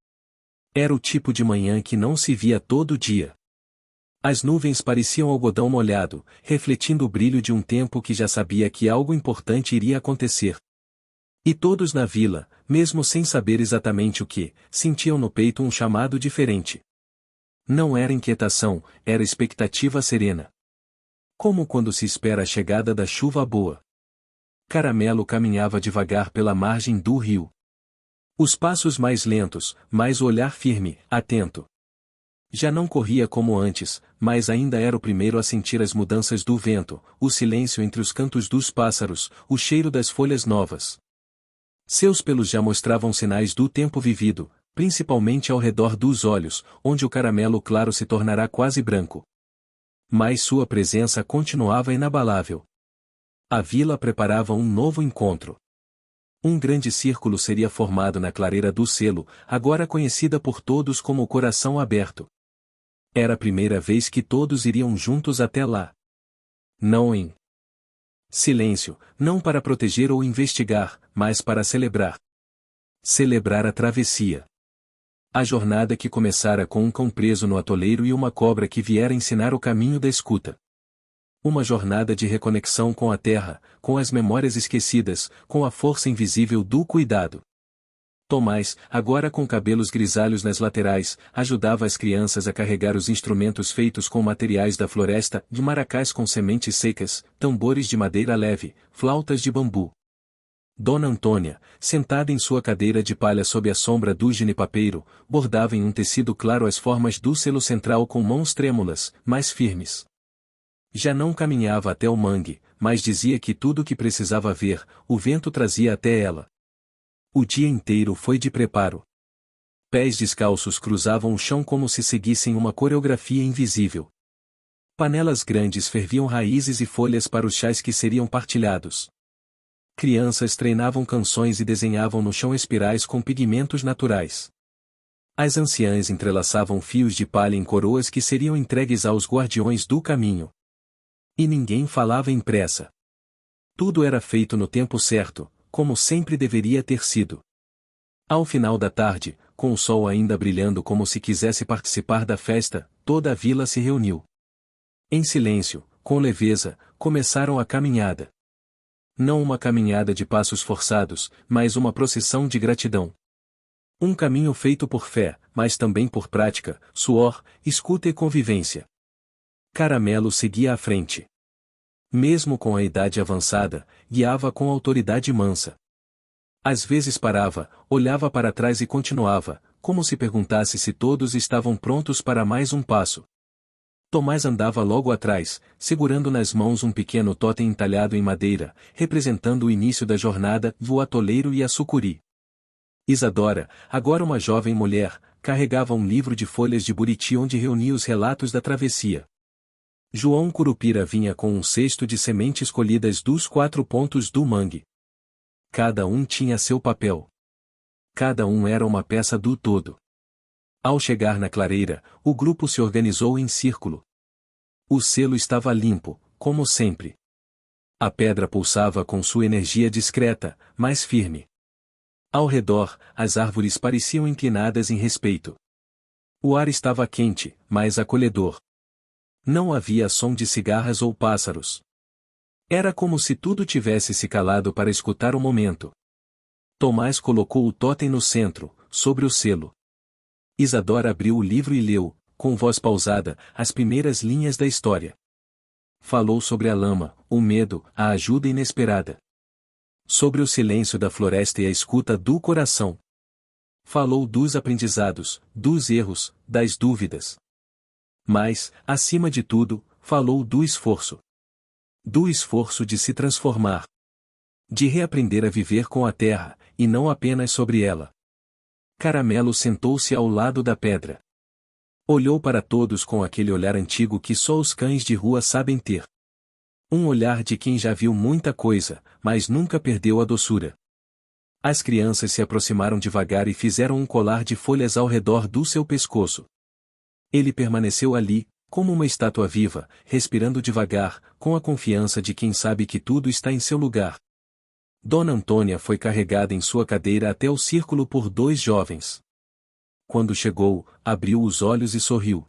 Era o tipo de manhã que não se via todo dia. As nuvens pareciam algodão molhado, refletindo o brilho de um tempo que já sabia que algo importante iria acontecer. E todos na vila, mesmo sem saber exatamente o que, sentiam no peito um chamado diferente. Não era inquietação, era expectativa serena. Como quando se espera a chegada da chuva boa. Caramelo caminhava devagar pela margem do rio. Os passos mais lentos, mas o olhar firme, atento. Já não corria como antes, mas ainda era o primeiro a sentir as mudanças do vento, o silêncio entre os cantos dos pássaros, o cheiro das folhas novas. Seus pelos já mostravam sinais do tempo vivido, principalmente ao redor dos olhos, onde o caramelo claro se tornará quase branco. Mas sua presença continuava inabalável. A vila preparava um novo encontro. Um grande círculo seria formado na clareira do selo, agora conhecida por todos como o Coração Aberto. Era a primeira vez que todos iriam juntos até lá. Não em silêncio, não para proteger ou investigar, mas para celebrar. Celebrar a travessia. A jornada que começara com um cão preso no atoleiro e uma cobra que viera ensinar o caminho da escuta. Uma jornada de reconexão com a terra, com as memórias esquecidas, com a força invisível do cuidado. Tomás, agora com cabelos grisalhos nas laterais, ajudava as crianças a carregar os instrumentos feitos com materiais da floresta, de maracás com sementes secas, tambores de madeira leve, flautas de bambu. Dona Antônia, sentada em sua cadeira de palha sob a sombra do jenipapeiro, bordava em um tecido claro as formas do selo central com mãos trêmulas, mas firmes. Já não caminhava até o mangue, mas dizia que tudo o que precisava ver, o vento trazia até ela. O dia inteiro foi de preparo. Pés descalços cruzavam o chão como se seguissem uma coreografia invisível. Panelas grandes ferviam raízes e folhas para os chás que seriam partilhados. Crianças treinavam canções e desenhavam no chão espirais com pigmentos naturais. As anciãs entrelaçavam fios de palha em coroas que seriam entregues aos guardiões do caminho. E ninguém falava em pressa. Tudo era feito no tempo certo, como sempre deveria ter sido. Ao final da tarde, com o sol ainda brilhando como se quisesse participar da festa, toda a vila se reuniu. Em silêncio, com leveza, começaram a caminhada. Não uma caminhada de passos forçados, mas uma procissão de gratidão. Um caminho feito por fé, mas também por prática, suor, escuta e convivência. Caramelo seguia à frente. Mesmo com a idade avançada, guiava com autoridade mansa. Às vezes parava, olhava para trás e continuava, como se perguntasse se todos estavam prontos para mais um passo. Tomás andava logo atrás, segurando nas mãos um pequeno totem entalhado em madeira, representando o início da jornada, o atoleiro e a sucuri. Isadora, agora uma jovem mulher, carregava um livro de folhas de buriti onde reunia os relatos da travessia. João Curupira vinha com um cesto de sementes colhidas dos 4 pontos do mangue. Cada um tinha seu papel. Cada um era uma peça do todo. Ao chegar na clareira, o grupo se organizou em círculo. O selo estava limpo, como sempre. A pedra pulsava com sua energia discreta, mas firme. Ao redor, as árvores pareciam inclinadas em respeito. O ar estava quente, mas acolhedor. Não havia som de cigarras ou pássaros. Era como se tudo tivesse se calado para escutar o momento. Tomás colocou o totem no centro, sobre o selo. Isadora abriu o livro e leu, com voz pausada, as primeiras linhas da história. Falou sobre a lama, o medo, a ajuda inesperada. Sobre o silêncio da floresta e a escuta do coração. Falou dos aprendizados, dos erros, das dúvidas. Mas, acima de tudo, falou do esforço. Do esforço de se transformar. De reaprender a viver com a terra, e não apenas sobre ela. Caramelo sentou-se ao lado da pedra. Olhou para todos com aquele olhar antigo que só os cães de rua sabem ter. Um olhar de quem já viu muita coisa, mas nunca perdeu a doçura. As crianças se aproximaram devagar e fizeram um colar de folhas ao redor do seu pescoço. Ele permaneceu ali, como uma estátua viva, respirando devagar, com a confiança de quem sabe que tudo está em seu lugar. Dona Antônia foi carregada em sua cadeira até o círculo por 2 jovens. Quando chegou, abriu os olhos e sorriu.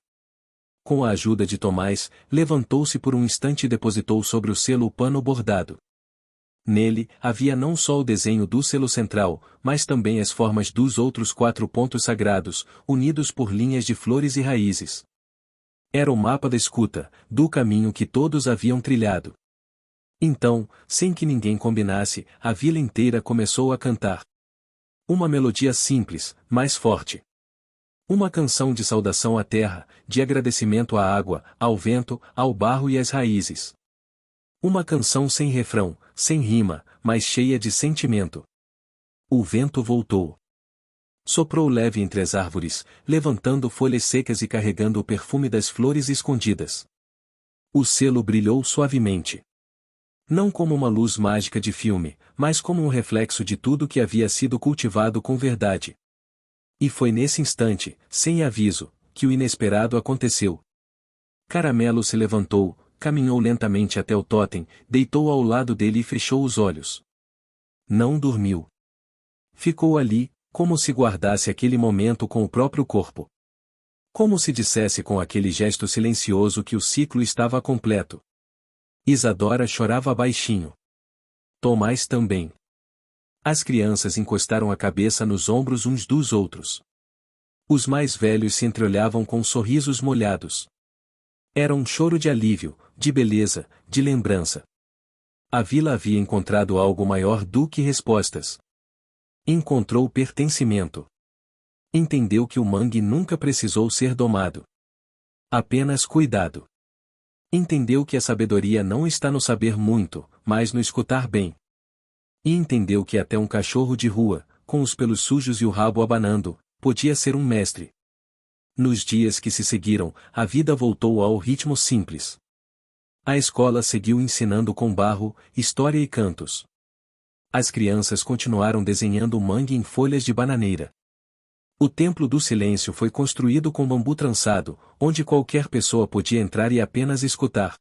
Com a ajuda de Tomás, levantou-se por um instante e depositou sobre o selo o pano bordado. Nele, havia não só o desenho do selo central, mas também as formas dos outros 4 pontos sagrados, unidos por linhas de flores e raízes. Era o mapa da escuta, do caminho que todos haviam trilhado. Então, sem que ninguém combinasse, a vila inteira começou a cantar. Uma melodia simples, mas forte. Uma canção de saudação à terra, de agradecimento à água, ao vento, ao barro e às raízes. Uma canção sem refrão, sem rima, mas cheia de sentimento. O vento voltou. Soprou leve entre as árvores, levantando folhas secas e carregando o perfume das flores escondidas. O selo brilhou suavemente. Não como uma luz mágica de filme, mas como um reflexo de tudo que havia sido cultivado com verdade. E foi nesse instante, sem aviso, que o inesperado aconteceu. Caramelo se levantou, caminhou lentamente até o totem, deitou ao lado dele e fechou os olhos. Não dormiu. Ficou ali, como se guardasse aquele momento com o próprio corpo. Como se dissesse com aquele gesto silencioso que o ciclo estava completo. Isadora chorava baixinho. Tomás também. As crianças encostaram a cabeça nos ombros uns dos outros. Os mais velhos se entreolhavam com sorrisos molhados. Era um choro de alívio, de beleza, de lembrança. A vila havia encontrado algo maior do que respostas. Encontrou pertencimento. Entendeu que o mangue nunca precisou ser domado. Apenas cuidado. Entendeu que a sabedoria não está no saber muito, mas no escutar bem. E entendeu que até um cachorro de rua, com os pelos sujos e o rabo abanando, podia ser um mestre. Nos dias que se seguiram, a vida voltou ao ritmo simples. A escola seguiu ensinando com barro, história e cantos. As crianças continuaram desenhando o mangue em folhas de bananeira. O templo do silêncio foi construído com bambu trançado, onde qualquer pessoa podia entrar e apenas escutar.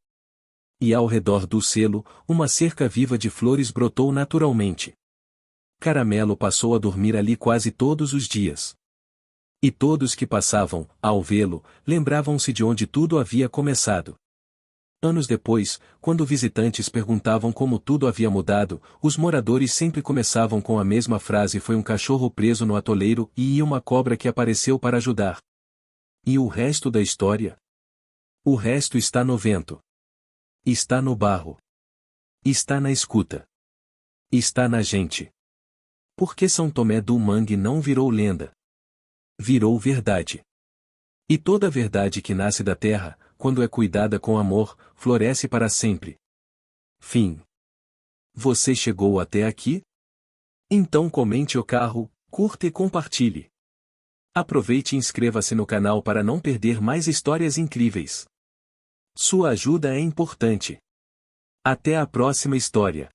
E ao redor do selo, uma cerca viva de flores brotou naturalmente. Caramelo passou a dormir ali quase todos os dias. E todos que passavam, ao vê-lo, lembravam-se de onde tudo havia começado. Anos depois, quando visitantes perguntavam como tudo havia mudado, os moradores sempre começavam com a mesma frase: foi um cachorro preso no atoleiro e uma cobra que apareceu para ajudar. E o resto da história? O resto está no vento. Está no barro. Está na escuta. Está na gente. Por que São Tomé do Mangue não virou lenda? Virou verdade. E toda verdade que nasce da terra, quando é cuidada com amor, floresce para sempre. Fim. Você chegou até aqui? Então comente o carro, curta e compartilhe. Aproveite e inscreva-se no canal para não perder mais histórias incríveis. Sua ajuda é importante. Até a próxima história.